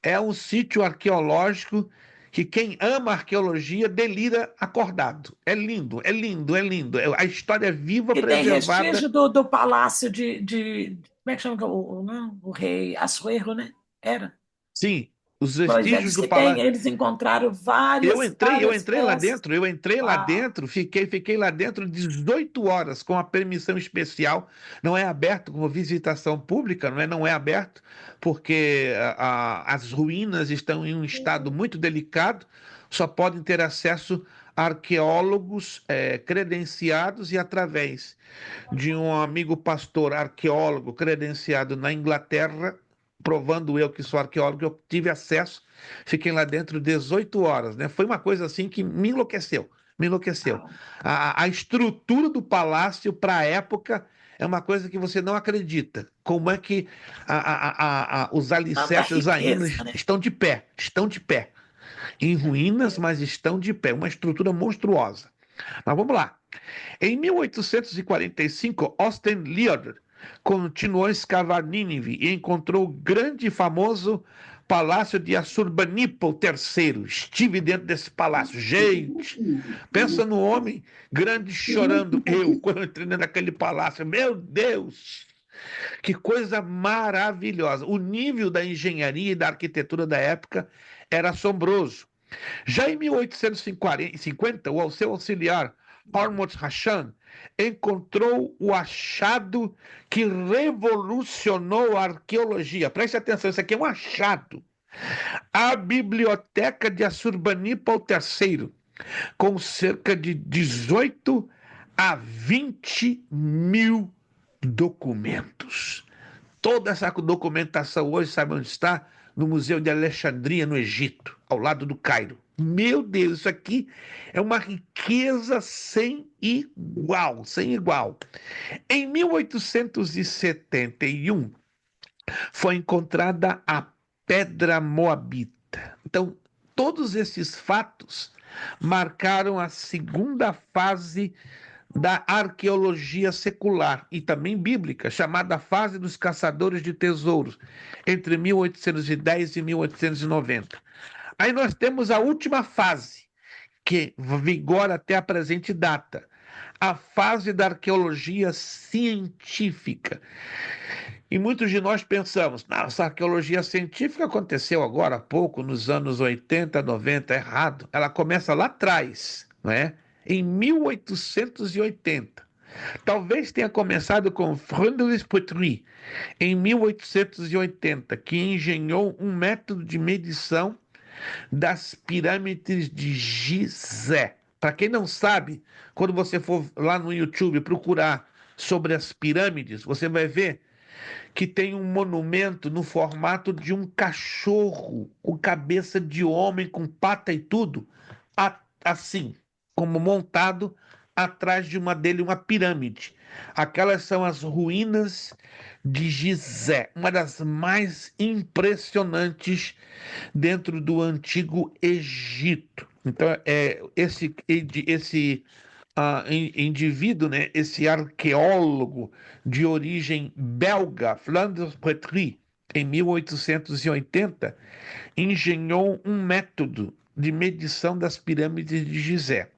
É um sítio arqueológico que quem ama arqueologia delira acordado. É lindo, é lindo, é lindo. A história é viva, e preservada. Tem restígio do palácio como é que chama o rei Assuero, né? Era. Sim, os vestígios do palácio. Eles encontraram várias Eu entrei lá peças. dentro, lá dentro, fiquei lá dentro 18 horas com a permissão especial. Não é aberto como visitação pública, não é aberto, porque as ruínas estão em um estado muito delicado, só podem ter acesso arqueólogos credenciados e através de um amigo pastor arqueólogo credenciado na Inglaterra, provando eu que sou arqueólogo, eu tive acesso, fiquei lá dentro 18 horas, né? Foi uma coisa assim que me enlouqueceu. A estrutura do palácio para a época é uma coisa que você não acredita. Como é que os alicerces ainda estão de pé, em ruínas, mas estão de pé, uma estrutura monstruosa. Mas vamos lá. Em 1845, Austin Ledard continuou a escavar Nínive e encontrou o grande e famoso palácio de Assurbanipal III. Estive dentro desse palácio. Gente, pensa no homem grande chorando. Eu, quando eu entrei naquele palácio, meu Deus! Que coisa maravilhosa. O nível da engenharia e da arquitetura da época era assombroso. Já em 1850, o seu auxiliar, Hormuzd Hassan, encontrou o achado que revolucionou a arqueologia. Preste atenção, isso aqui é um achado. A Biblioteca de Assurbanipal III, com cerca de 18 a 20 mil documentos. Toda essa documentação hoje, sabe onde está? No Museu de Alexandria, no Egito, ao lado do Cairo. Meu Deus, isso aqui é uma riqueza sem igual, sem igual. Em 1871, foi encontrada a Pedra Moabita. Então, todos esses fatos marcaram a segunda fase da arqueologia secular e também bíblica, chamada fase dos caçadores de tesouros, entre 1810 e 1890. Aí nós temos a última fase, que vigora até a presente data, a fase da arqueologia científica. E muitos de nós pensamos, nossa, a arqueologia científica aconteceu agora há pouco, nos anos 80, 90, errado. Ela começa lá atrás, não é? Em 1880. Talvez tenha começado com Frédéric Petrie, em 1880, que engenhou um método de medição das pirâmides de Gizé. Para quem não sabe, quando você for lá no YouTube procurar sobre as pirâmides, você vai ver que tem um monumento no formato de um cachorro, com cabeça de homem, com pata e tudo, assim, como montado atrás de uma pirâmide. Aquelas são as ruínas de Gizé, uma das mais impressionantes dentro do Antigo Egito. Então, esse indivíduo, né, esse arqueólogo de origem belga, Flanders Petrie, em 1880, engenhou um método de medição das pirâmides de Gizé.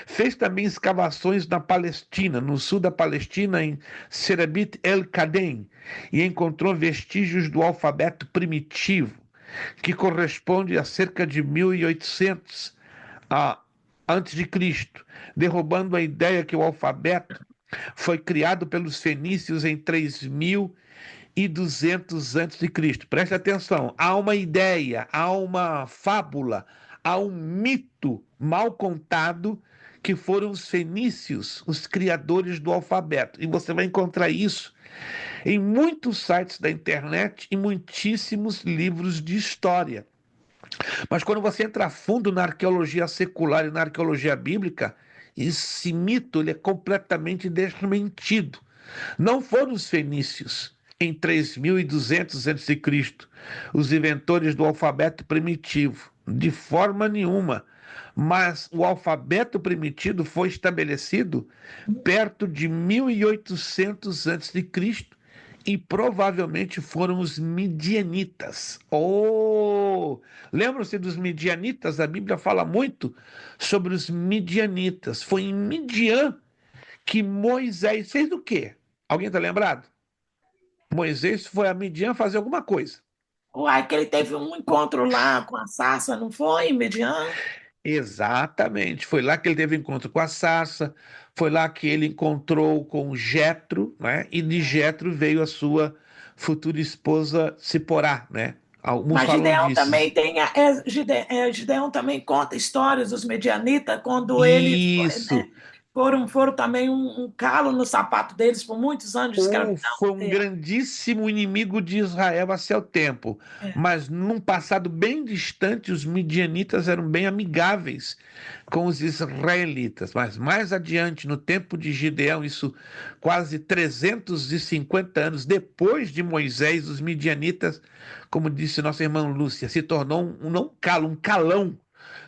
Fez também escavações na Palestina, no sul da Palestina, em Serabit el-Kadem, e encontrou vestígios do alfabeto primitivo, que corresponde a cerca de 1800 antes de Cristo, derrubando a ideia que o alfabeto foi criado pelos fenícios em 3200 antes de Cristo. Preste atenção, há uma ideia, há uma fábula, há um mito mal contado que foram os fenícios, os criadores do alfabeto. E você vai encontrar isso em muitos sites da internet e muitíssimos livros de história. Mas quando você entra a fundo na arqueologia secular e na arqueologia bíblica, esse mito ele é completamente desmentido. Não foram os fenícios, em 3200 a.C., os inventores do alfabeto primitivo, de forma nenhuma. Mas o alfabeto primitivo foi estabelecido perto de 1800 a.C., e provavelmente foram os midianitas. Lembram-se dos midianitas? A Bíblia fala muito sobre os midianitas. Foi em Midian que Moisés fez o quê? Alguém está lembrado? Moisés foi a Midian fazer alguma coisa. Uai, que ele teve um encontro lá com a sarça, não foi, em Midian? Exatamente, foi lá que ele teve encontro com a sarça, foi lá que ele encontrou com Jetro, né? E de Jetro veio a sua futura esposa Ciporá, né? Mas Gideão também tem, Gideão também conta histórias dos medianitas, quando eles, Isso. né, foram também um calo no sapato deles por muitos anos de escravidão. Foi um grandíssimo inimigo de Israel a seu tempo, mas num passado bem distante, os midianitas eram bem amigáveis com os israelitas, mas mais adiante, no tempo de Gideão, isso quase 350 anos depois de Moisés, os midianitas, como disse nossa irmã Lúcia, se tornou um calão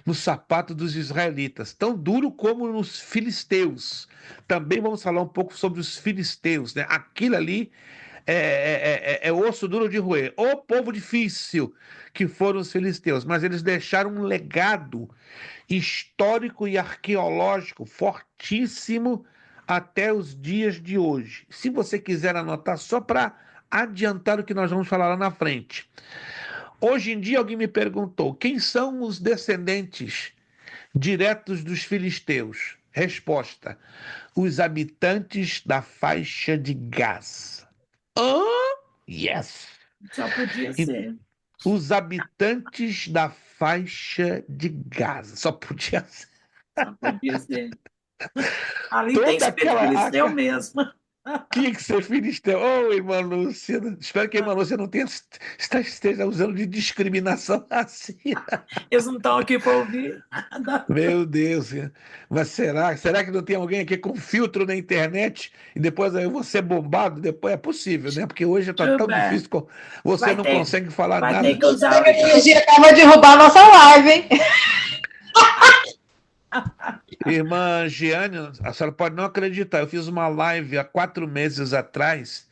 no sapato dos israelitas, tão duro como nos filisteus. Também vamos falar um pouco sobre os filisteus, né? Aquilo ali é osso duro de roer. O povo difícil que foram os filisteus, mas eles deixaram um legado histórico e arqueológico fortíssimo até os dias de hoje. Se você quiser anotar, só para adiantar o que nós vamos falar lá na frente. Hoje em dia, alguém me perguntou: quem são os descendentes diretos dos filisteus? Resposta: os habitantes da faixa de Gaza. Yes! Só podia E ser. os habitantes da faixa de Gaza. Só podia ser. Só podia ser. Ali tem Toda espírito aquela. filisteu mesmo. Tinha que ser filisteu. Ô, irmã Lúcia, espero que a irmã Lúcia não esteja usando de discriminação assim. Eles não estão aqui para ouvir nada. Meu Deus, mas será que não tem alguém aqui com filtro na internet e depois eu vou ser bombado? Depois é possível, né? Porque hoje está tão Gilberto, difícil, você não consegue falar vai nada. ter que usar. A tecnologia acaba de derrubar a nossa live, hein? Irmã Giane, a senhora pode não acreditar, eu fiz uma live há 4 meses atrás,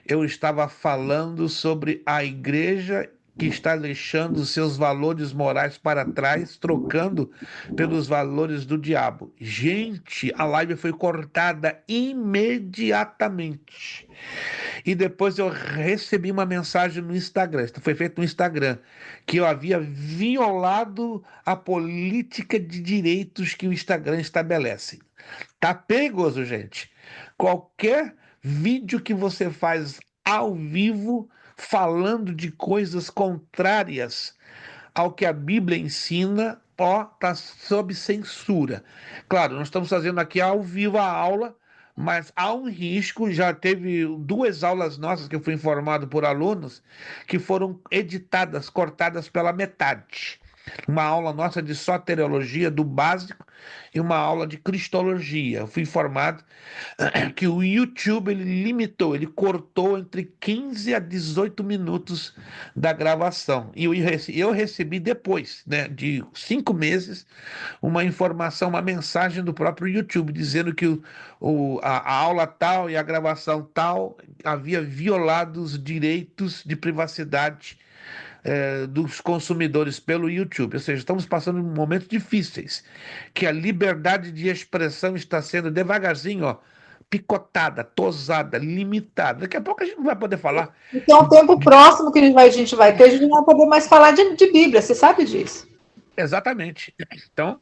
eu estava falando sobre a igreja que está deixando os seus valores morais para trás, trocando pelos valores do diabo. Gente, a live foi cortada imediatamente. E depois eu recebi uma mensagem no Instagram, isso foi feito no Instagram, que eu havia violado a política de direitos que o Instagram estabelece. Tá perigoso, gente. Qualquer vídeo que você faz ao vivo falando de coisas contrárias ao que a Bíblia ensina, está sob censura. Claro, nós estamos fazendo aqui ao vivo a aula, mas há um risco. Já teve 2 aulas nossas que eu fui informado por alunos que foram editadas, cortadas pela metade. Uma aula nossa de soteriologia do básico e uma aula de cristologia. Eu fui informado que o YouTube ele limitou, ele cortou entre 15 a 18 minutos da gravação. E eu recebi depois, né, de 5 meses, uma informação, uma mensagem do próprio YouTube dizendo que a aula tal e a gravação tal havia violado os direitos de privacidade dos consumidores pelo YouTube. Ou seja, estamos passando por momentos difíceis, que a liberdade de expressão está sendo devagarzinho, picotada, tosada, limitada. Daqui a pouco a gente não vai poder falar. Então, o tempo próximo que a gente vai ter, a gente não vai poder mais falar de Bíblia, você sabe disso? Exatamente. Então,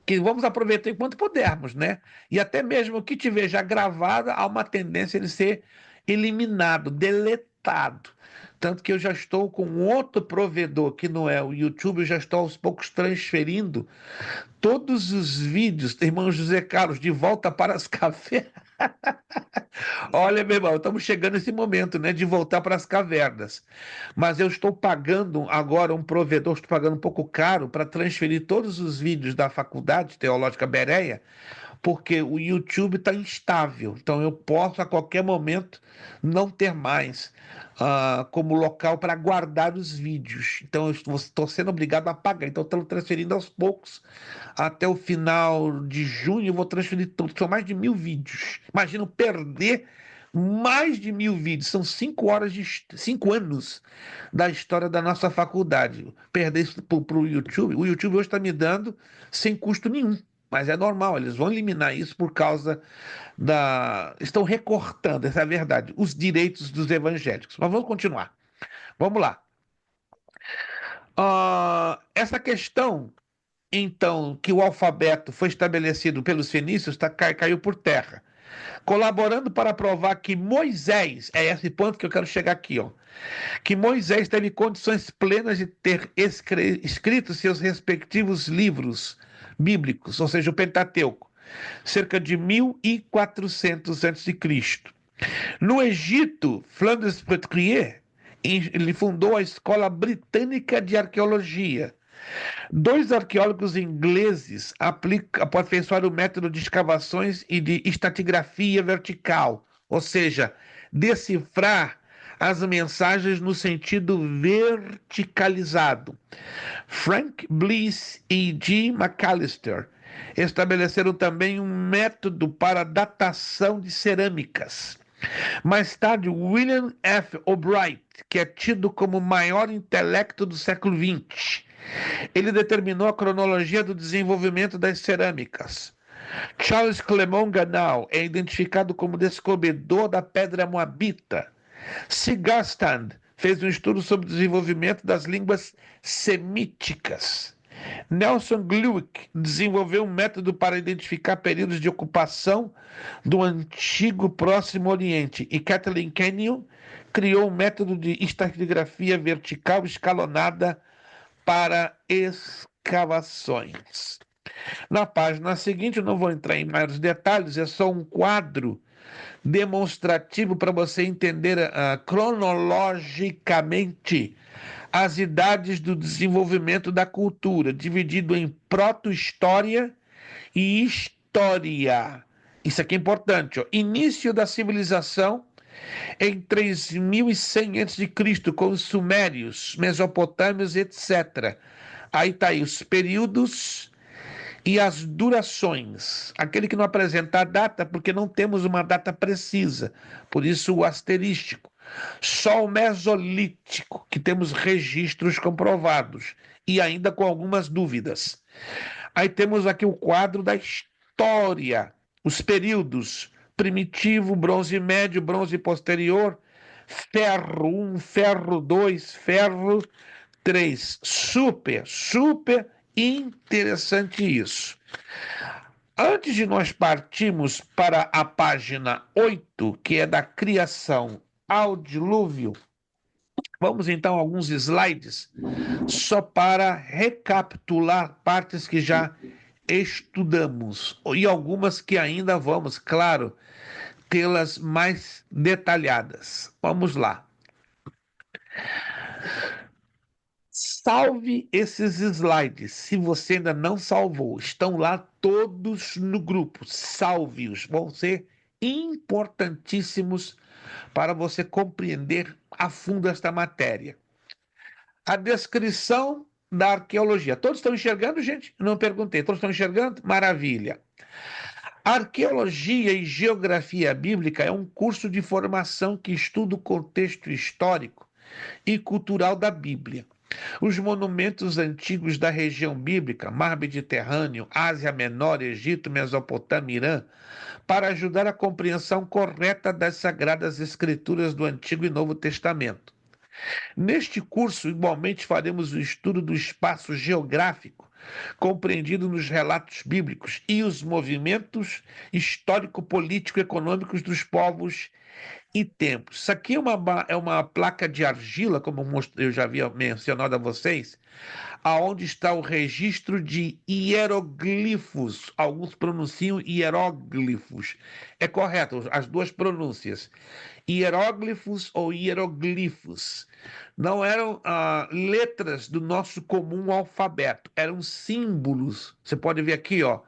que vamos aproveitar enquanto pudermos, né? E até mesmo o que tiver já gravado, há uma tendência de ser eliminado, deletado. Tanto que eu já estou com outro provedor, que não é o YouTube, eu já estou aos poucos transferindo todos os vídeos, irmão José Carlos, de volta para as cavernas. Olha, meu irmão, estamos chegando nesse momento, né, de voltar para as cavernas. Mas eu estou pagando agora um provedor, estou pagando um pouco caro para transferir todos os vídeos da Faculdade Teológica Bereia, porque o YouTube está instável. Então eu posso a qualquer momento não ter mais como local para guardar os vídeos. Então eu estou sendo obrigado a pagar. Então estou transferindo aos poucos. Até o final de junho eu vou transferir tudo. São mais de 1000 vídeos. Imagina perder mais de 1000 vídeos. São 5 anos da história da nossa faculdade. Perder isso para o YouTube. O YouTube hoje está me dando sem custo nenhum. Mas é normal, eles vão eliminar isso por causa Estão recortando, essa é a verdade, os direitos dos evangélicos. Mas vamos continuar. Vamos lá. Essa questão, então, que o alfabeto foi estabelecido pelos fenícios, caiu por terra. Colaborando para provar que Moisés, é esse ponto que eu quero chegar aqui, que Moisés teve condições plenas de ter escrito seus respectivos livros bíblicos, ou seja, o Pentateuco, cerca de 1400 a.C. No Egito, Flandres Poitiers, ele fundou a Escola Britânica de Arqueologia. 2 arqueólogos ingleses aperfeiçoaram o método de escavações e de estratigrafia vertical, ou seja, decifrar as mensagens no sentido verticalizado. Frank Bliss e G. McAllister estabeleceram também um método para datação de cerâmicas. Mais tarde, William F. Albright, que é tido como o maior intelecto do século XX, ele determinou a cronologia do desenvolvimento das cerâmicas. Charles Clement Ganal é identificado como descobridor da pedra moabita. Sigarstand fez um estudo sobre o desenvolvimento das línguas semíticas. Nelson Glueck desenvolveu um método para identificar períodos de ocupação do antigo Próximo Oriente. E Kathleen Kenyon criou um método de estratigrafia vertical escalonada para escavações. Na página seguinte, eu não vou entrar em maiores detalhes, é só um quadro demonstrativo para você entender cronologicamente as idades do desenvolvimento da cultura, dividido em proto-história e história. Isso aqui é importante, ó. Início da civilização em 3100 a.C., com os sumérios, mesopotâmios, etc. Aí está aí os períodos e as durações. Aquele que não apresentar data, porque não temos uma data precisa, por isso o asterístico. Só o Mesolítico, que temos registros comprovados, e ainda com algumas dúvidas. Aí temos aqui o quadro da história, os períodos: primitivo, bronze médio, bronze posterior, ferro 1, ferro 2, ferro 3. Super interessante isso. Antes de nós partirmos para a página 8, que é da criação ao dilúvio, vamos então a alguns slides só para recapitular partes que já estudamos e algumas que ainda vamos, claro, tê-las mais detalhadas. Vamos lá. Salve esses slides. Se você ainda não salvou, estão lá todos no grupo. Salve-os. Vão ser importantíssimos para você compreender a fundo esta matéria. A descrição da arqueologia. Todos estão enxergando, gente? Não perguntei. Todos estão enxergando? Maravilha. Arqueologia e Geografia Bíblica é um curso de formação que estuda o contexto histórico e cultural da Bíblia. Os monumentos antigos da região bíblica, Mar Mediterrâneo, Ásia Menor, Egito, Mesopotâmia, Irã, para ajudar a compreensão correta das Sagradas Escrituras do Antigo e Novo Testamento. Neste curso, igualmente, faremos o estudo do espaço geográfico, compreendido nos relatos bíblicos, e os movimentos histórico-político-econômicos dos povos e tempos. Isso aqui é uma placa de argila, como eu já havia mencionado a vocês, aonde está o registro de hieroglifos. Alguns pronunciam hieróglifos. É correto, as duas pronúncias. Hieróglifos ou hieroglifos. Não eram letras do nosso comum alfabeto, eram símbolos. Você pode ver aqui, ó,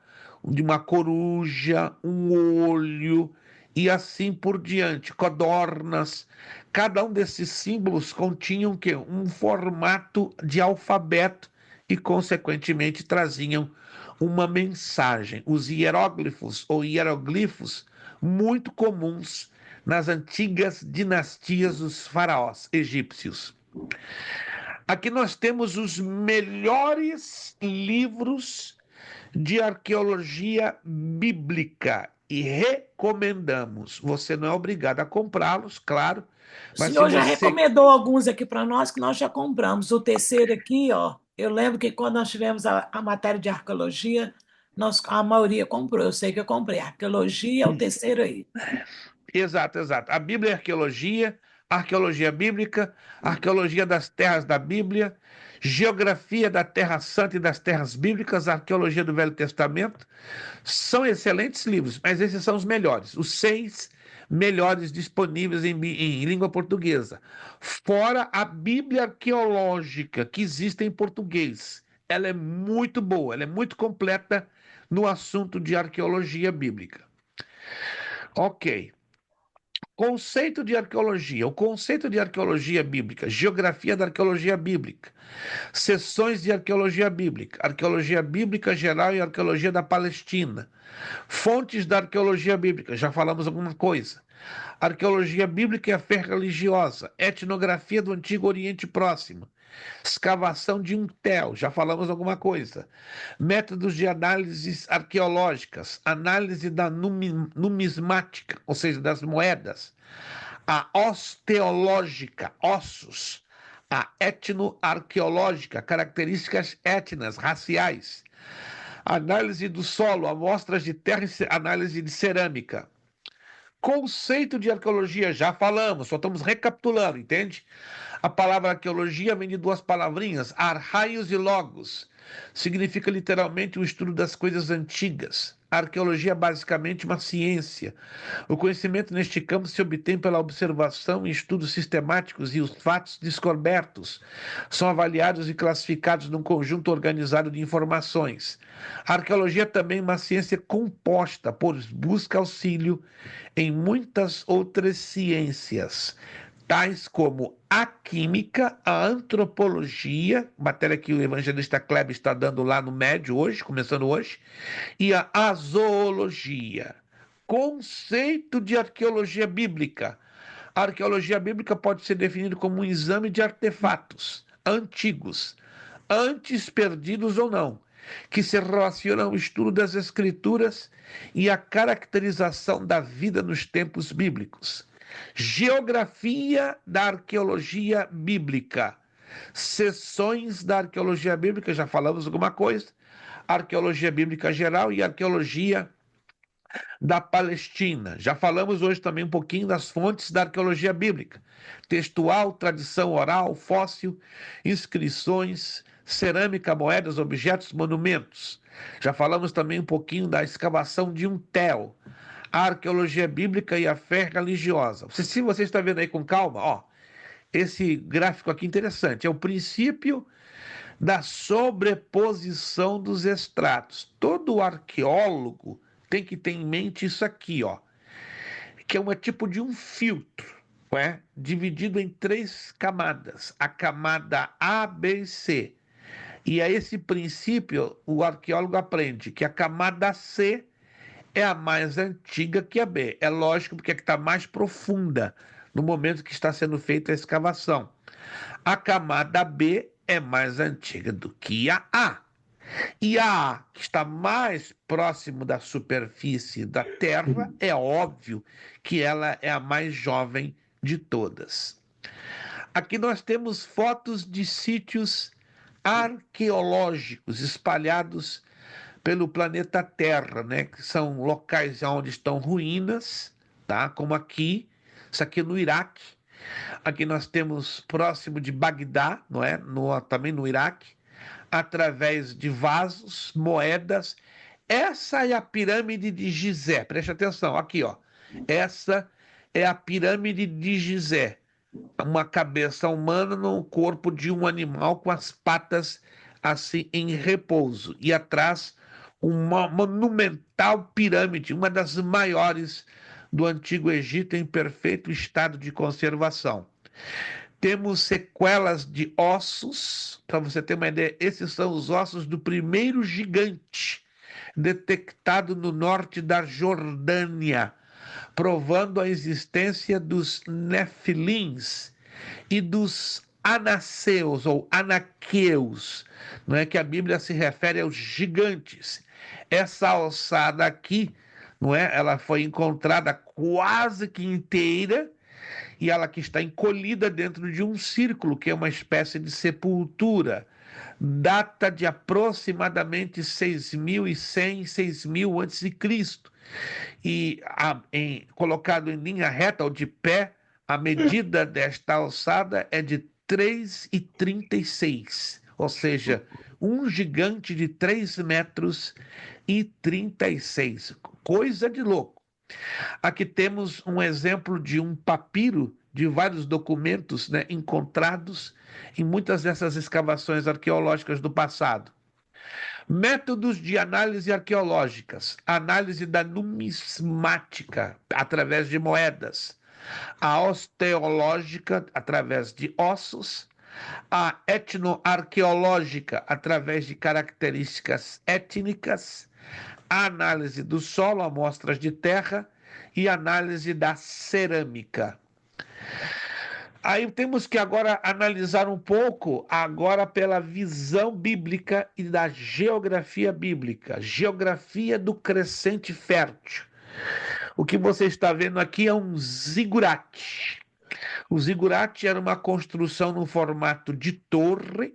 de uma coruja, um olho e assim por diante, codornas. Cada um desses símbolos continha o quê? Um formato de alfabeto e, consequentemente, traziam uma mensagem. Os hieróglifos ou hieroglifos, muito comuns nas antigas dinastias dos faraós egípcios. Aqui nós temos os melhores livros de arqueologia bíblica e recomendamos. Você não é obrigado a comprá-los, claro. O senhor já recomendou alguns aqui para nós que nós já compramos. O terceiro aqui, ó, eu lembro que quando nós tivemos a matéria de arqueologia, a maioria comprou. Eu sei que eu comprei. Arqueologia é o terceiro aí. Exato. A Bíblia é arqueologia, arqueologia bíblica, arqueologia das terras da Bíblia, geografia da Terra Santa e das terras bíblicas, arqueologia do Velho Testamento. São excelentes livros, mas esses são os melhores. Os 6 melhores disponíveis em língua portuguesa. Fora a Bíblia arqueológica, que existe em português. Ela é muito boa, ela é muito completa no assunto de arqueologia bíblica. Ok. Conceito de arqueologia. O conceito de arqueologia bíblica, geografia da arqueologia bíblica, seções de arqueologia bíblica geral e arqueologia da Palestina, fontes da arqueologia bíblica, já falamos alguma coisa. Arqueologia bíblica e a fé religiosa, etnografia do Antigo Oriente Próximo, escavação de um tel, já falamos alguma coisa. Métodos de análises arqueológicas, análise da numismática, ou seja, das moedas. A osteológica, ossos. A etnoarqueológica, características étnicas, raciais. Análise do solo, amostras de terra e análise de cerâmica. Conceito de arqueologia, já falamos, só estamos recapitulando, entende? A palavra arqueologia vem de duas palavrinhas, arraios e logos. Significa literalmente o estudo das coisas antigas. A arqueologia é basicamente uma ciência. O conhecimento neste campo se obtém pela observação e estudos sistemáticos, e os fatos descobertos são avaliados e classificados num conjunto organizado de informações. A arqueologia é também uma ciência composta, pois busca auxílio em muitas outras ciências, tais como a química, a antropologia, matéria que o evangelista Kleber está dando lá no médio hoje, começando hoje, e a zoologia. Conceito de arqueologia bíblica. A arqueologia bíblica pode ser definida como um exame de artefatos antigos, antes perdidos ou não, que se relacionam ao estudo das escrituras e à caracterização da vida nos tempos bíblicos. Geografia da arqueologia bíblica. Seções da arqueologia bíblica, já falamos alguma coisa. Arqueologia bíblica geral e arqueologia da Palestina. Já falamos hoje também um pouquinho das fontes da arqueologia bíblica. Textual, tradição oral, fóssil, inscrições, cerâmica, moedas, objetos, monumentos. Já falamos também um pouquinho da escavação de um tel. A arqueologia bíblica e a fé religiosa. Se você está vendo aí com calma, ó, esse gráfico aqui interessante, é o princípio da sobreposição dos estratos. Todo arqueólogo tem que ter em mente isso aqui, ó, que é um tipo de um filtro, não é? Dividido em 3 camadas, a camada A, B e C. E a esse princípio, o arqueólogo aprende que a camada C é a mais antiga que a B. É lógico, porque é que está mais profunda no momento que está sendo feita a escavação. A camada B é mais antiga do que a A. E a A, que está mais próximo da superfície da Terra, é óbvio que ela é a mais jovem de todas. Aqui nós temos fotos de sítios arqueológicos espalhados pelo planeta Terra, né? Que são locais onde estão ruínas, tá? Como aqui, isso aqui no Iraque. Aqui nós temos próximo de Bagdá, não é? Também no Iraque, através de vasos, moedas. Essa é a pirâmide de Gizé. Preste atenção, aqui, ó. Essa é a pirâmide de Gizé. Uma cabeça humana no corpo de um animal com as patas assim em repouso. E atrás uma monumental pirâmide, uma das maiores do Antigo Egito em perfeito estado de conservação. Temos sequelas de ossos, para você ter uma ideia, esses são os ossos do primeiro gigante, detectado no norte da Jordânia, provando a existência dos nefilins e dos anaceus ou anaqueus, não é que a Bíblia se refere aos gigantes. Essa alçada aqui, não é? Ela foi encontrada quase que inteira e ela que está encolhida dentro de um círculo, que é uma espécie de sepultura. Data de aproximadamente 6.100, 6.000 a.C. E colocado em linha reta ou de pé, a medida desta alçada é de 3,36, ou seja, um gigante de 3,36 metros. Coisa de louco. Aqui temos um exemplo de um papiro de vários documentos, né, encontrados em muitas dessas escavações arqueológicas do passado. Métodos de análise arqueológicas, análise da numismática através de moedas, a osteológica, através de ossos, a etnoarqueológica, através de características étnicas, a análise do solo, amostras de terra e análise da cerâmica. Aí temos que agora analisar um pouco, agora pela visão bíblica e da geografia bíblica, geografia do crescente fértil. O que você está vendo aqui é um zigurate. O zigurate era uma construção no formato de torre,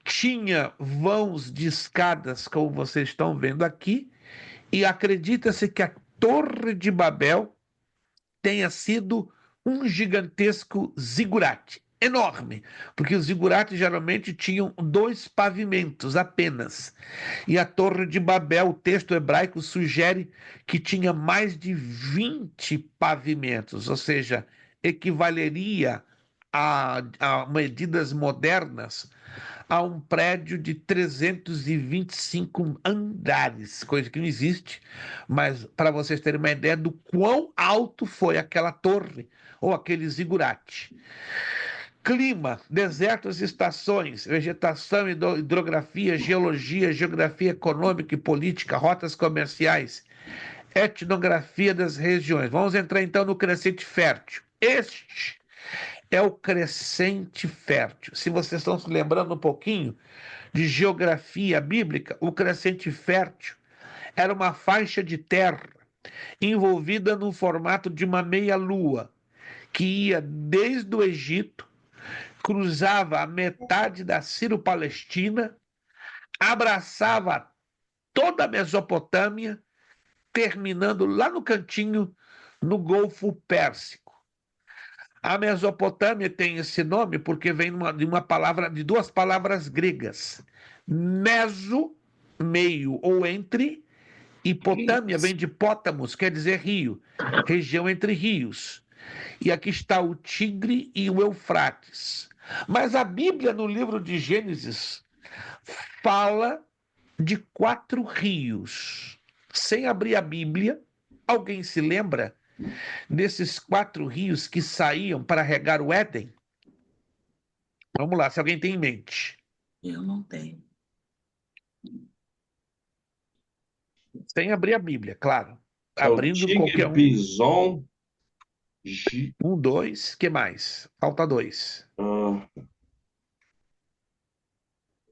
tinha vãos de escadas, como vocês estão vendo aqui, e acredita-se que a Torre de Babel tenha sido um gigantesco zigurate, enorme, porque os zigurates geralmente tinham 2 pavimentos apenas. E a Torre de Babel, o texto hebraico sugere que tinha mais de 20 pavimentos, ou seja, equivaleria a medidas modernas a um prédio de 325 andares, coisa que não existe, mas para vocês terem uma ideia do quão alto foi aquela torre ou aquele zigurate. Clima, desertos, estações, vegetação, hidrografia, geologia, geografia econômica e política, rotas comerciais, etnografia das regiões. Vamos entrar então no crescente fértil. Este é o crescente fértil. Se vocês estão se lembrando um pouquinho de geografia bíblica, o crescente fértil era uma faixa de terra envolvida no formato de uma meia-lua, que ia desde o Egito, cruzava a metade da Sírio-Palestina, abraçava toda a Mesopotâmia, terminando lá no cantinho, no Golfo Pérsico. A Mesopotâmia tem esse nome porque vem de 2 palavras gregas. Meso, meio ou entre, e Potâmia vem de pótamos, quer dizer rio, região entre rios. E aqui está o Tigre e o Eufrates. Mas a Bíblia, no livro de Gênesis, fala de 4 rios. Sem abrir a Bíblia, alguém se lembra desses 4 rios que saíam para regar o Éden? Vamos lá, se alguém tem em mente. Eu não tenho. Sem abrir a Bíblia, claro. É o Abrindo Tigre, qualquer um. Bison, 1, 2, que mais? Falta 2.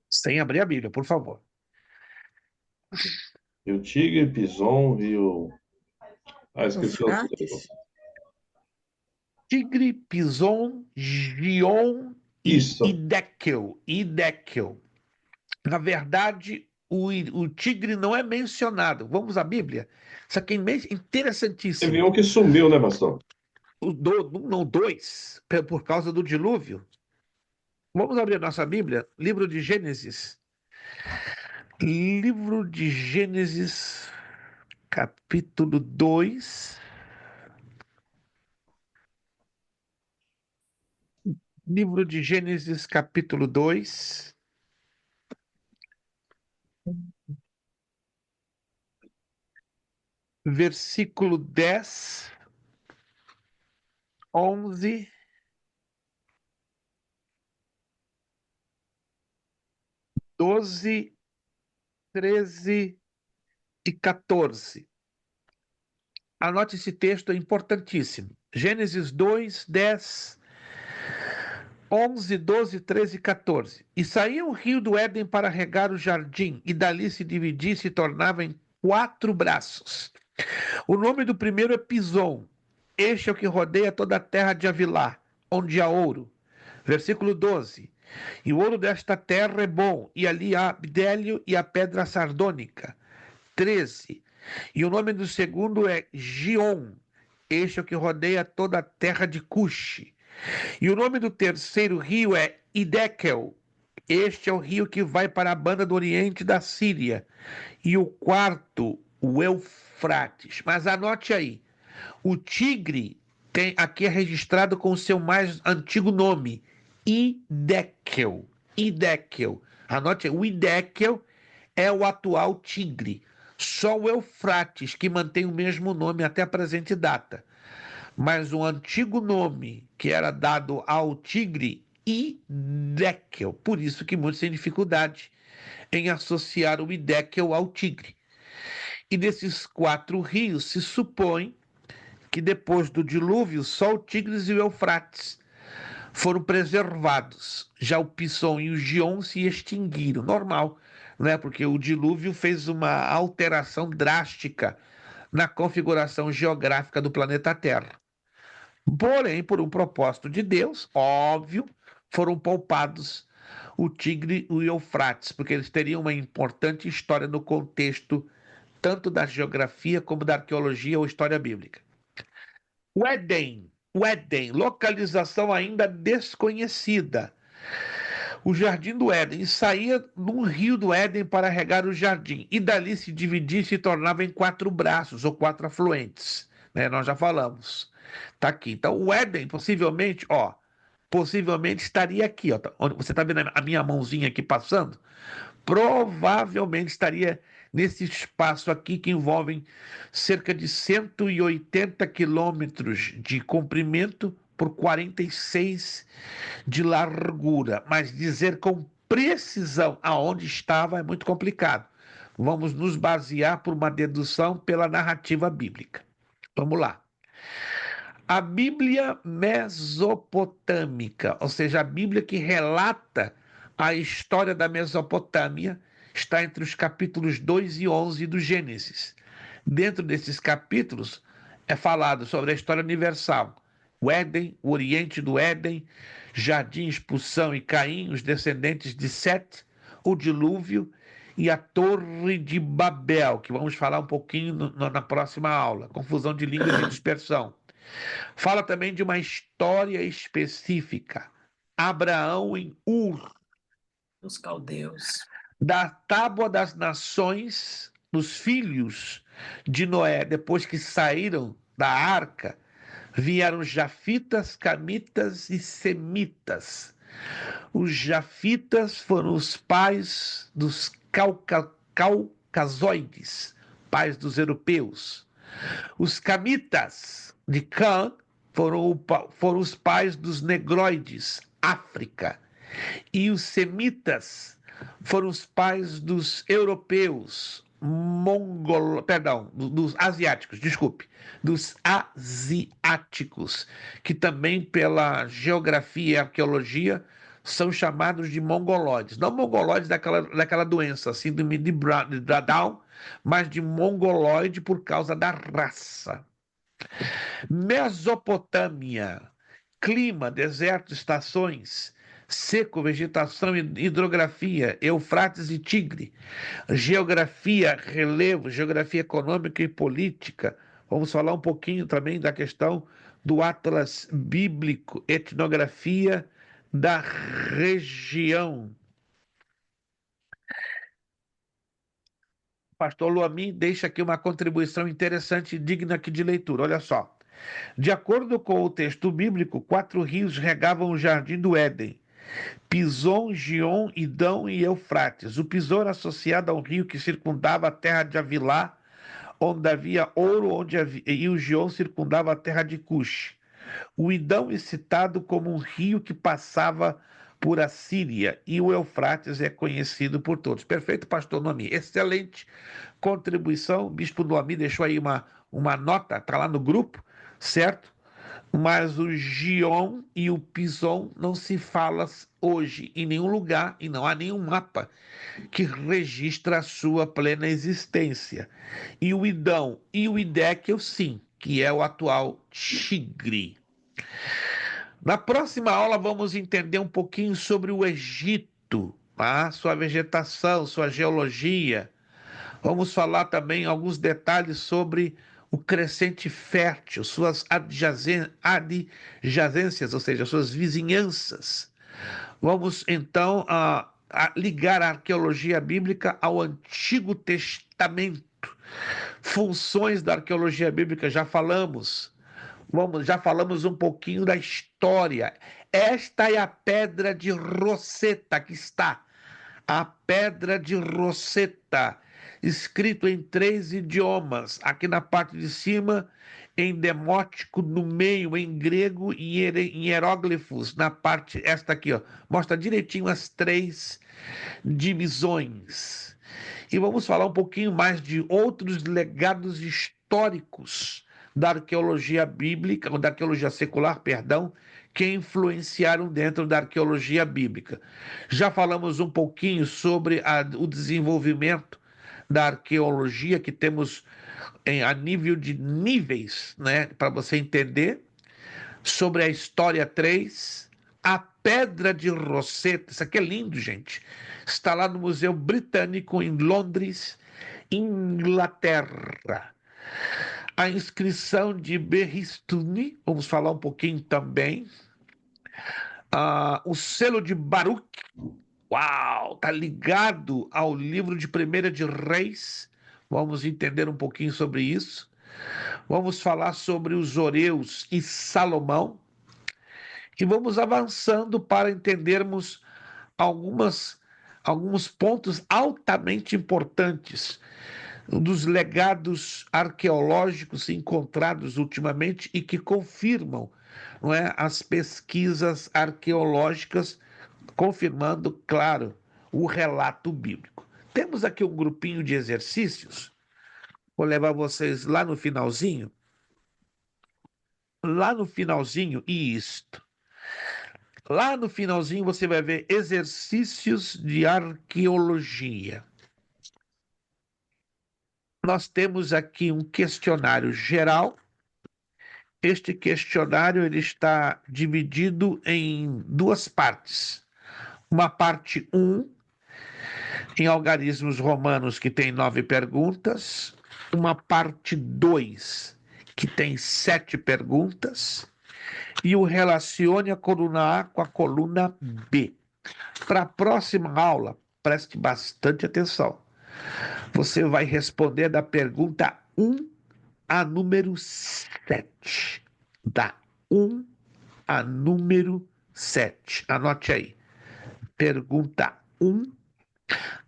Sem abrir a Bíblia, por favor. e o Tigre, Bison e o... esqueci o outro. Eufrates? Tigre, Pison, Gion e Isso. Hiddekel. Na verdade, o tigre não é mencionado. Vamos à Bíblia? Isso aqui é interessantíssimo. Teve um que sumiu, né, pastor? Não, 2, por causa do dilúvio. Vamos abrir a nossa Bíblia, livro de Gênesis. Livro de Gênesis, capítulo 2. Livro de Gênesis, capítulo 2. Versículo 10, 11, 12, 13 e 14. Anote esse texto, é importantíssimo. Gênesis 2, 10, 11, 12, 13 e 14. E saía o rio do Éden para regar o jardim, e dali se dividia e se tornava em 4 braços. O nome do primeiro é Pison. Este é o que rodeia toda a terra de Avilá, onde há ouro. Versículo 12. E o ouro desta terra é bom, e ali há bdélio e a pedra sardônica. 13. E o nome do segundo é Gion. Este é o que rodeia toda a terra de Cuxi. E o nome do terceiro rio é Hiddekel. Este é o rio que vai para a banda do oriente da Síria. E o quarto, o Eufrates. Mas anote aí, o Tigre aqui é registrado com o seu mais antigo nome, Hiddekel. Anote aí, o Hiddekel é o atual Tigre. Só o Eufrates que mantém o mesmo nome até a presente data. mas um antigo nome que era dado ao Tigre, Hiddekel. Por isso que muitos têm dificuldade em associar o Hiddekel ao Tigre. E desses 4 rios se supõe que depois do dilúvio só o Tigres e o Eufrates foram preservados. Já o Pison e o Gion se extinguiram. Normal, né? Porque o dilúvio fez uma alteração drástica na configuração geográfica do planeta Terra. Porém, por um propósito de Deus, óbvio, foram poupados o Tigre e o Eufrates, porque eles teriam uma importante história no contexto tanto da geografia como da arqueologia ou história bíblica. O Éden, localização ainda desconhecida. O jardim do Éden saía num rio do Éden para regar o jardim, e dali se dividia e se tornava em 4 braços, ou 4 afluentes, né? Nós já falamos. Tá aqui. Então, o Éden, possivelmente estaria aqui, ó. Onde você está vendo a minha mãozinha aqui passando? Provavelmente estaria nesse espaço aqui que envolve cerca de 180 quilômetros de comprimento por 46 de largura, mas dizer com precisão aonde estava é muito complicado. Vamos nos basear por uma dedução pela narrativa bíblica. Vamos lá. A Bíblia mesopotâmica, ou seja, a Bíblia que relata a história da Mesopotâmia, está entre os capítulos 2 e 11 do Gênesis. Dentro desses capítulos é falado sobre a história universal, o Éden, o Oriente do Éden, Jardim, expulsão e Caim, os descendentes de Sete, o dilúvio e a Torre de Babel, que vamos falar um pouquinho na próxima aula, confusão de línguas e dispersão. Fala também de uma história específica, Abraão em Ur, Os caldeus. da Tábua das Nações, dos filhos de Noé, depois que saíram da arca, vieram Jafitas, Camitas e Semitas. Os Jafitas foram os pais dos caucasoides, pais dos europeus. Os Camitas de Cã foram os pais dos negroides, África. E os Semitas foram os pais dos europeus, dos asiáticos, dos asiáticos, que também pela geografia e arqueologia são chamados de mongoloides. Não mongoloides daquela doença, síndrome de Down, mas de mongoloide por causa da raça. Mesopotâmia, clima, deserto, estações, seco, vegetação e hidrografia, Eufrates e Tigre, geografia, relevo, geografia econômica e política. Vamos falar um pouquinho também da questão do Atlas Bíblico, etnografia da região. Pastor Luamin deixa aqui uma contribuição interessante e digna aqui de leitura. Olha só. De acordo com o texto bíblico, 4 rios regavam o jardim do Éden: Pison, Gion, Idão e Eufrates. O Pison era associado a um rio que circundava a terra de Avilá, onde havia ouro, e o Gion circundava a terra de Cush. O Idão é citado como um rio que passava por Assíria, e o Eufrates é conhecido por todos. Perfeito, pastor Noemi. Excelente contribuição. O bispo Noemi deixou aí uma nota, está lá no grupo, certo? Mas o Gion e o Pison não se fala hoje em nenhum lugar e não há nenhum mapa que registra a sua plena existência. E o Idão e o Hiddekel, sim, que é o atual Tigre. Na próxima aula vamos entender um pouquinho sobre o Egito, tá? Sua vegetação, sua geologia. Vamos falar também alguns detalhes sobre o crescente fértil, suas adjacências, ou seja, suas vizinhanças. Vamos então ligar a arqueologia bíblica ao Antigo Testamento. Funções da arqueologia bíblica, já falamos um pouquinho da história. Esta é a pedra de Roseta, que está. A pedra de Roseta, escrito em 3 idiomas. Aqui na parte de cima, em demótico no meio, em grego e em hieróglifos na parte, esta aqui, ó, mostra direitinho as três divisões. E vamos falar um pouquinho mais de outros legados históricos da arqueologia bíblica, ou da arqueologia secular, perdão, que influenciaram dentro da arqueologia bíblica. Já falamos um pouquinho sobre o desenvolvimento da arqueologia, que temos a nível de níveis, né, para você entender, sobre a História 3, a Pedra de Rosetta. Isso aqui é lindo, gente. Está lá no Museu Britânico, em Londres, Inglaterra. A inscrição de Berristune, vamos falar um pouquinho também. O selo de Baruch, uau, está ligado ao livro de 1 de Reis. Vamos entender um pouquinho sobre isso. Vamos falar sobre os Oreus e Salomão. E vamos avançando para entendermos alguns pontos altamente importantes dos legados arqueológicos encontrados ultimamente e que confirmam, não é, as pesquisas arqueológicas, confirmando, claro, o relato bíblico. Temos aqui um grupinho de exercícios. Vou levar vocês lá no finalzinho. Lá no finalzinho, isto. Lá no finalzinho você vai ver exercícios de arqueologia. Nós temos aqui um questionário geral. Este questionário ele está dividido em duas partes. Uma parte 1, em algarismos romanos, que tem 9 perguntas. Uma parte 2, que tem 7 perguntas. E o relacione a coluna A com a coluna B. Para a próxima aula, preste bastante atenção. Você vai responder da pergunta 1 a número 7. Da 1 a número 7. Anote aí. Pergunta 1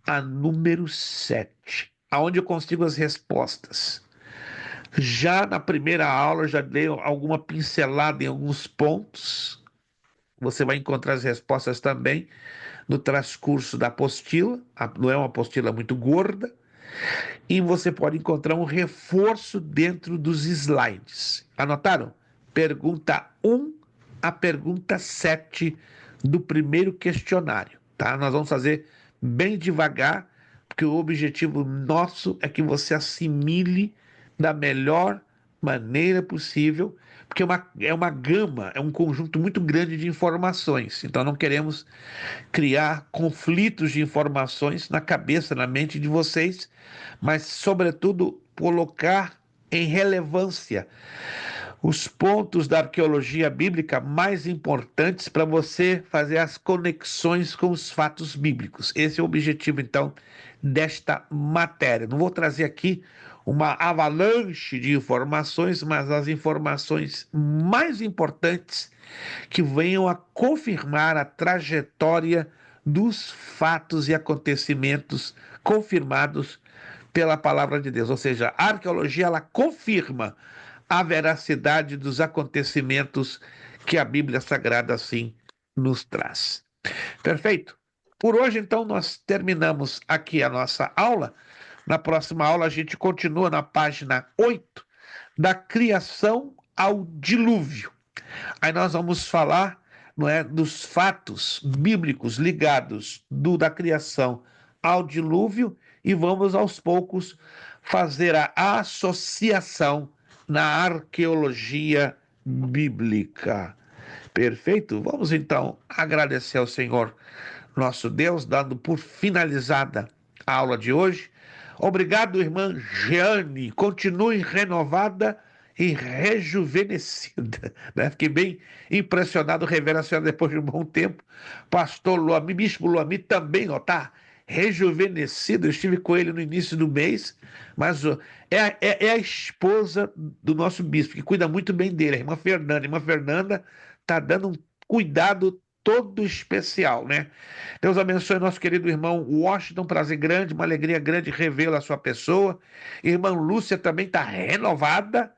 a número 7. Aonde eu consigo as respostas? Já na primeira aula, já dei alguma pincelada em alguns pontos. Você vai encontrar as respostas também no transcurso da apostila. Não é uma apostila muito gorda. E você pode encontrar um reforço dentro dos slides. Anotaram? Pergunta 1 a pergunta 7 do primeiro questionário, tá? Nós vamos fazer bem devagar, porque o objetivo nosso é que você assimile da melhor maneira possível, porque é uma gama, é um conjunto muito grande de informações. Então não queremos criar conflitos de informações na cabeça, na mente de vocês, mas, sobretudo, colocar em relevância os pontos da arqueologia bíblica mais importantes para você fazer as conexões com os fatos bíblicos. Esse é o objetivo, então, desta matéria. Não vou trazer aqui uma avalanche de informações, mas as informações mais importantes que venham a confirmar a trajetória dos fatos e acontecimentos confirmados pela palavra de Deus. Ou seja, a arqueologia ela confirma a veracidade dos acontecimentos que a Bíblia Sagrada assim nos traz. Perfeito? Por hoje, então, nós terminamos aqui a nossa aula. Na próxima aula, a gente continua na página 8, da criação ao dilúvio. Aí nós vamos falar, não é, dos fatos bíblicos ligados da criação ao dilúvio e vamos, aos poucos, fazer a associação na arqueologia bíblica. Perfeito? Vamos, então, agradecer ao Senhor nosso Deus, dando por finalizada a aula de hoje. Obrigado, irmã Jeane. Continue renovada e rejuvenescida. Né? Fiquei bem impressionado, revendo a senhora depois de um bom tempo. Pastor Luami, Bispo Luami também, ó, tá rejuvenescido. Eu estive com ele no início do mês, mas ó, é a esposa do nosso bispo, que cuida muito bem dele, a irmã Fernanda. A irmã Fernanda tá dando um cuidado todo especial, né? Deus abençoe nosso querido irmão Washington, prazer grande, uma alegria grande revê-lo a sua pessoa. Irmã Lúcia também está renovada,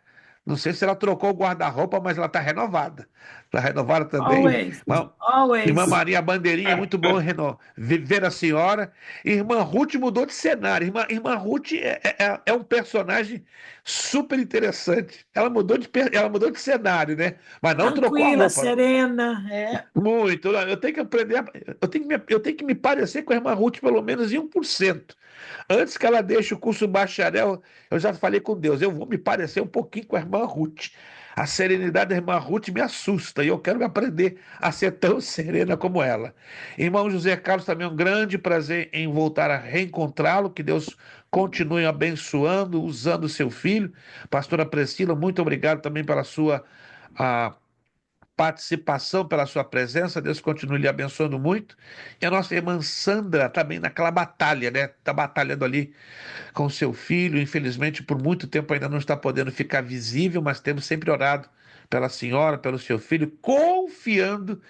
Não sei se ela trocou o guarda-roupa, mas ela está renovada. Está renovada também. Always, Irmã always. Maria Bandeirinha, muito bom ver a senhora. Irmã Ruth mudou de cenário. Irmã Ruth é um personagem super interessante. Ela mudou de cenário, né? Mas não trocou a Tranquila, roupa. serena. Muito. Eu tenho que aprender. Eu tenho que me parecer com a irmã Ruth pelo menos em 1%. Antes que ela deixe o curso bacharel, eu já falei com Deus, eu vou me parecer um pouquinho com a irmã Ruth. A serenidade da irmã Ruth me assusta e eu quero aprender a ser tão serena como ela. Irmão José Carlos, também é um grande prazer em voltar a reencontrá-lo. Que Deus continue abençoando, usando o seu filho. Pastora Priscila, muito obrigado também pela sua ah, participação, pela sua presença. Deus continue lhe abençoando muito. E a nossa irmã Sandra também naquela batalha, né? Está batalhando ali com seu filho. Infelizmente, por muito tempo ainda não está podendo ficar visível, mas temos sempre orado pela senhora, pelo seu filho, confiando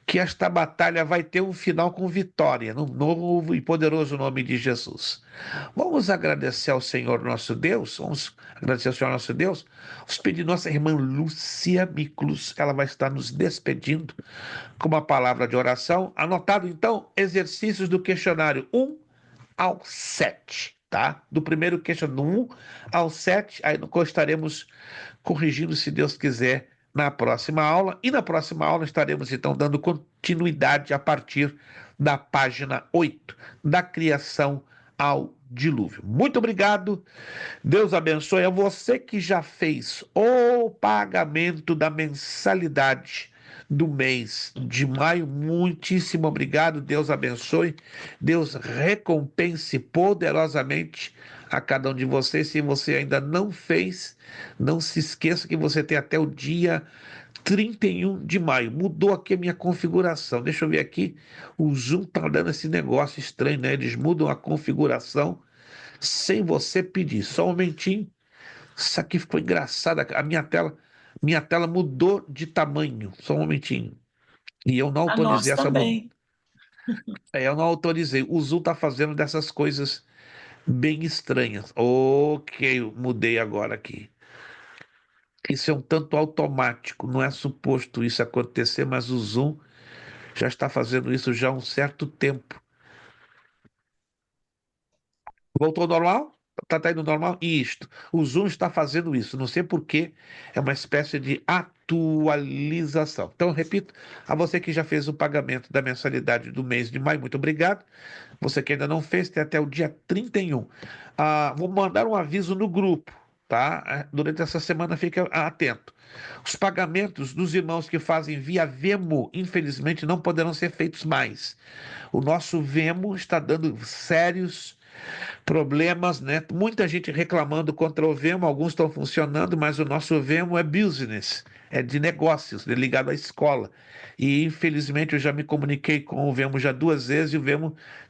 que esta batalha vai ter um final com vitória, no novo e poderoso nome de Jesus. Vamos agradecer ao Senhor nosso Deus, vamos agradecer ao Senhor nosso Deus, vamos pedir nossa irmã Lúcia Miklos, ela vai estar nos despedindo com uma palavra de oração. Anotado então, exercícios do questionário 1 ao 7, tá? Do primeiro questionário, do 1 ao 7, aí nós estaremos corrigindo, se Deus quiser, na próxima aula. E na próxima aula estaremos, então, dando continuidade a partir da página 8, da criação ao dilúvio. Muito obrigado. Deus abençoe a você que já fez o pagamento da mensalidade do mês de maio. Muitíssimo obrigado. Deus abençoe. Deus recompense poderosamente a cada um de vocês. Se você ainda não fez, não se esqueça que você tem até o dia 31 de maio. Mudou aqui a minha configuração. Deixa eu ver aqui. O Zoom tá dando esse negócio estranho, né? Eles mudam a configuração sem você pedir. Só um momentinho. Isso aqui ficou engraçado. A minha tela mudou de tamanho. Só um momentinho. E eu não A autorizei nós essa mudança. também. Eu não autorizei. O Zoom tá fazendo dessas coisas bem estranhas. Ok, eu mudei agora aqui. Isso é um tanto automático. Não é suposto isso acontecer, mas o Zoom já está fazendo isso já há um certo tempo. Voltou ao normal? Tá indo normal? Isto. O Zoom está fazendo isso. Não sei por quê. É uma espécie de atualização. Então, repito, a você que já fez o pagamento da mensalidade do mês de maio, muito obrigado. Você que ainda não fez, tem até o dia 31. Vou mandar um aviso no grupo, tá? Durante essa semana, fique atento. Os pagamentos dos irmãos que fazem via Vemo, infelizmente, não poderão ser feitos mais. O nosso Vemo está dando sérios problemas, né? Muita gente reclamando contra o Vemo, alguns estão funcionando, mas o nosso Vemo é business, é de negócios, é ligado à escola. E infelizmente eu já me comuniquei com o Vemo já 2 vezes e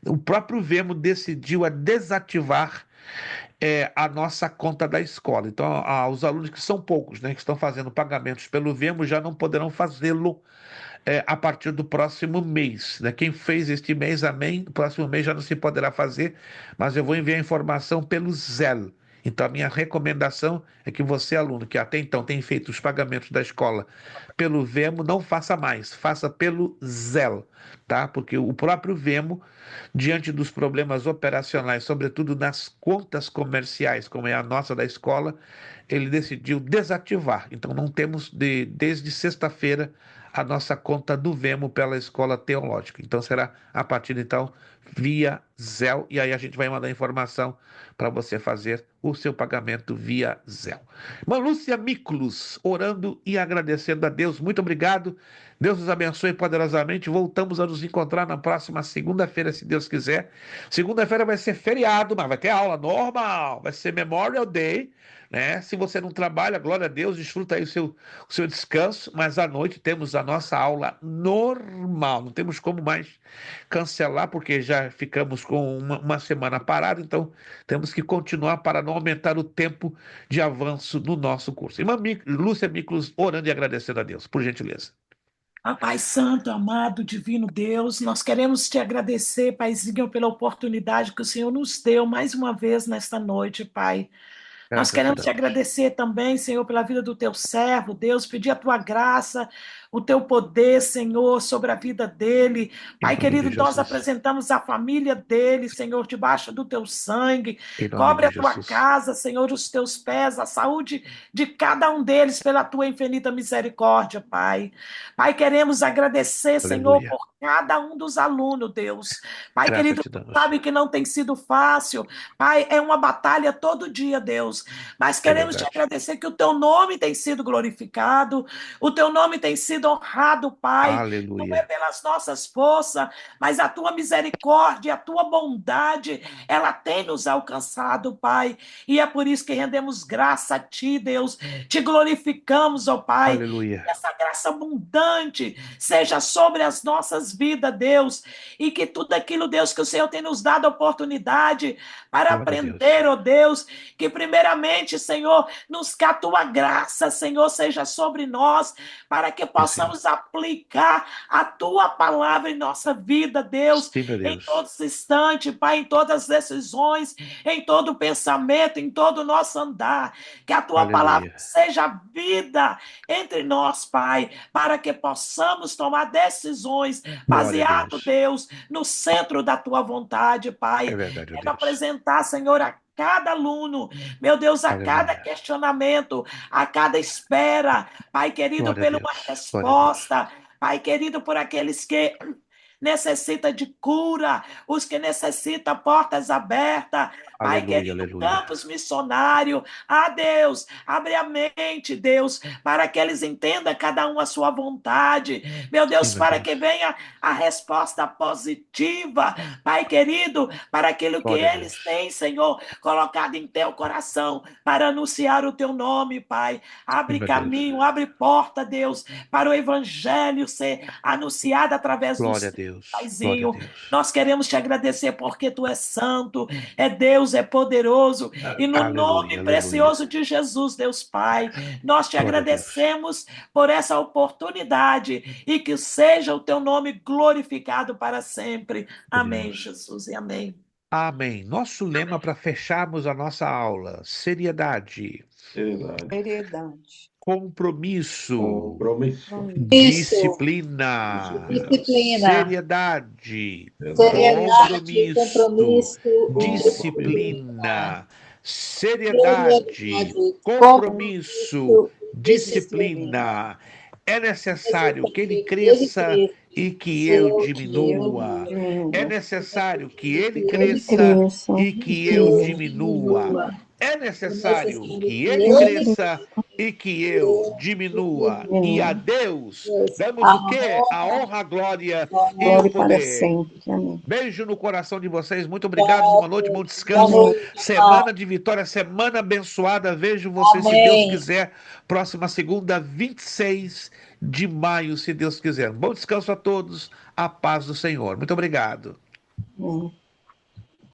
o próprio Vemo decidiu desativar a nossa conta da escola. Então, os alunos que são poucos, né, que estão fazendo pagamentos pelo Vemo já não poderão fazê-lo a partir do próximo mês, né? Quem fez este mês, amém. No próximo mês já não se poderá fazer, mas eu vou enviar informação pelo Zelo. Então, a minha recomendação é que você, aluno, que até então tem feito os pagamentos da escola pelo Vemo, não faça mais, faça pelo Zelo, tá? Porque o próprio Vemo, diante dos problemas operacionais, sobretudo nas contas comerciais, como é a nossa da escola, ele decidiu desativar. Então, não temos desde sexta-feira a nossa conta do Vemo pela escola teológica. Então será a partir então via Zelle, e aí a gente vai mandar informação para você fazer o seu pagamento via Zelle. Irmã Lúcia Miklos, orando e agradecendo a Deus. Muito obrigado. Deus nos abençoe poderosamente. Voltamos a nos encontrar na próxima segunda-feira, se Deus quiser. Segunda-feira vai ser feriado, mas vai ter aula normal. Vai ser Memorial Day, né? Se você não trabalha, glória a Deus, desfruta aí o seu descanso, mas à noite temos a nossa aula normal. Não temos como mais cancelar, porque já ficamos com uma semana parada, então temos que continuar para não aumentar o tempo de avanço no nosso curso. Irmã Lúcia Miklos, orando e agradecendo a Deus, por gentileza. Pai Santo, amado, divino Deus, nós queremos te agradecer, Paizinho, pela oportunidade que o Senhor nos deu mais uma vez nesta noite, Pai, Nós Graças te queremos te damos. agradecer também, Senhor, pela vida do teu servo, Deus, pedir a tua graça, o teu poder, Senhor, sobre a vida dele. Em Pai nome querido, de nós Jesus. apresentamos a família dele, Senhor, debaixo do teu sangue. Em nome Cobre de a tua Jesus. casa, Senhor, os teus pés, a saúde de cada um deles pela tua infinita misericórdia, Pai. Pai, queremos agradecer, Senhor, Aleluia. por cada um dos alunos, Deus. Pai Graças querido, te tu damos. sabe que não tem sido fácil. Pai, é uma batalha todo dia, Deus. Mas É queremos te verdade. agradecer que o teu nome tem sido glorificado, o teu nome tem sido honrado, Pai. Não é Aleluia. pelas nossas forças, mas a tua misericórdia, a tua bondade, ela tem nos alcançado, Pai. E é por isso que rendemos graça a ti, Deus. Te glorificamos, ó Pai. Aleluia. Que essa graça abundante seja sobre as nossas vidas, Deus. E que tudo aquilo, Deus, que o Senhor tem nos dado a oportunidade para Glória a Deus. aprender, ó Deus, que primeiramente, Senhor, que a tua graça, Senhor, seja sobre nós, para que Sim, Senhor. possamos aplicar a tua palavra em nossa vida, Deus, Sim, meu em Deus. todos os instantes, Pai, em todas as decisões, em todo pensamento, em todo o nosso andar. Que a tua palavra Aleluia. seja vida entre nós, Pai, para que possamos tomar decisões Glória a baseado, Deus. Deus, no centro da tua vontade, É Pai. verdade, ó Quero Deus. apresentar, Senhor, a cada aluno, meu Deus, a cada Aleluia. questionamento, a cada espera, Pai querido, Glória a pela Deus. uma Glória a Deus. resposta, Pai querido, por aqueles que necessita de cura, os que necessitam portas abertas, Pai Aleluia, querido, aleluia. campos missionário, Deus, abre a mente, Deus, para que eles entendam cada um a sua vontade, meu Sim, Deus, meu para que Deus. venha a resposta positiva, Pai querido, para aquilo que Glória a eles Deus. têm, Senhor, colocado em teu coração, para anunciar o teu nome, Pai, Sim, abre meu Deus. caminho, abre porta, Deus, para o evangelho ser anunciado através Glória a dos Deus. Glória a Paizinho. Deus. Nós queremos te agradecer porque tu és santo, é Deus, é poderoso, e no Aleluia, nome aleluia. precioso de Jesus, Deus Pai, nós te Glória a Deus. agradecemos por essa oportunidade e que seja o teu nome glorificado para sempre. Amém, Deus. Jesus, e amém. Amém. Nosso lema para fecharmos a nossa aula: seriedade, Seriedade. Seriedade. compromisso, Compromisso. Isso. disciplina, Disciplina. seriedade, Seriedade, compromisso, compromisso, disciplina, seriedade, compromisso, compromisso, disciplina. É necessário que ele cresça e que eu diminua. É necessário que ele cresça e que eu diminua. É necessário que ele cresça e que eu diminua. E a Deus damos o quê? A honra, a glória e o glória para poder. sempre. Amém. Beijo no coração de vocês. Muito obrigado. Boa noite, bom descanso. Semana de vitória, semana abençoada. Vejo vocês, se Amém. Deus quiser, próxima segunda, 26 de maio, se Deus quiser. Bom descanso a todos. A paz do Senhor. Muito obrigado. Amém.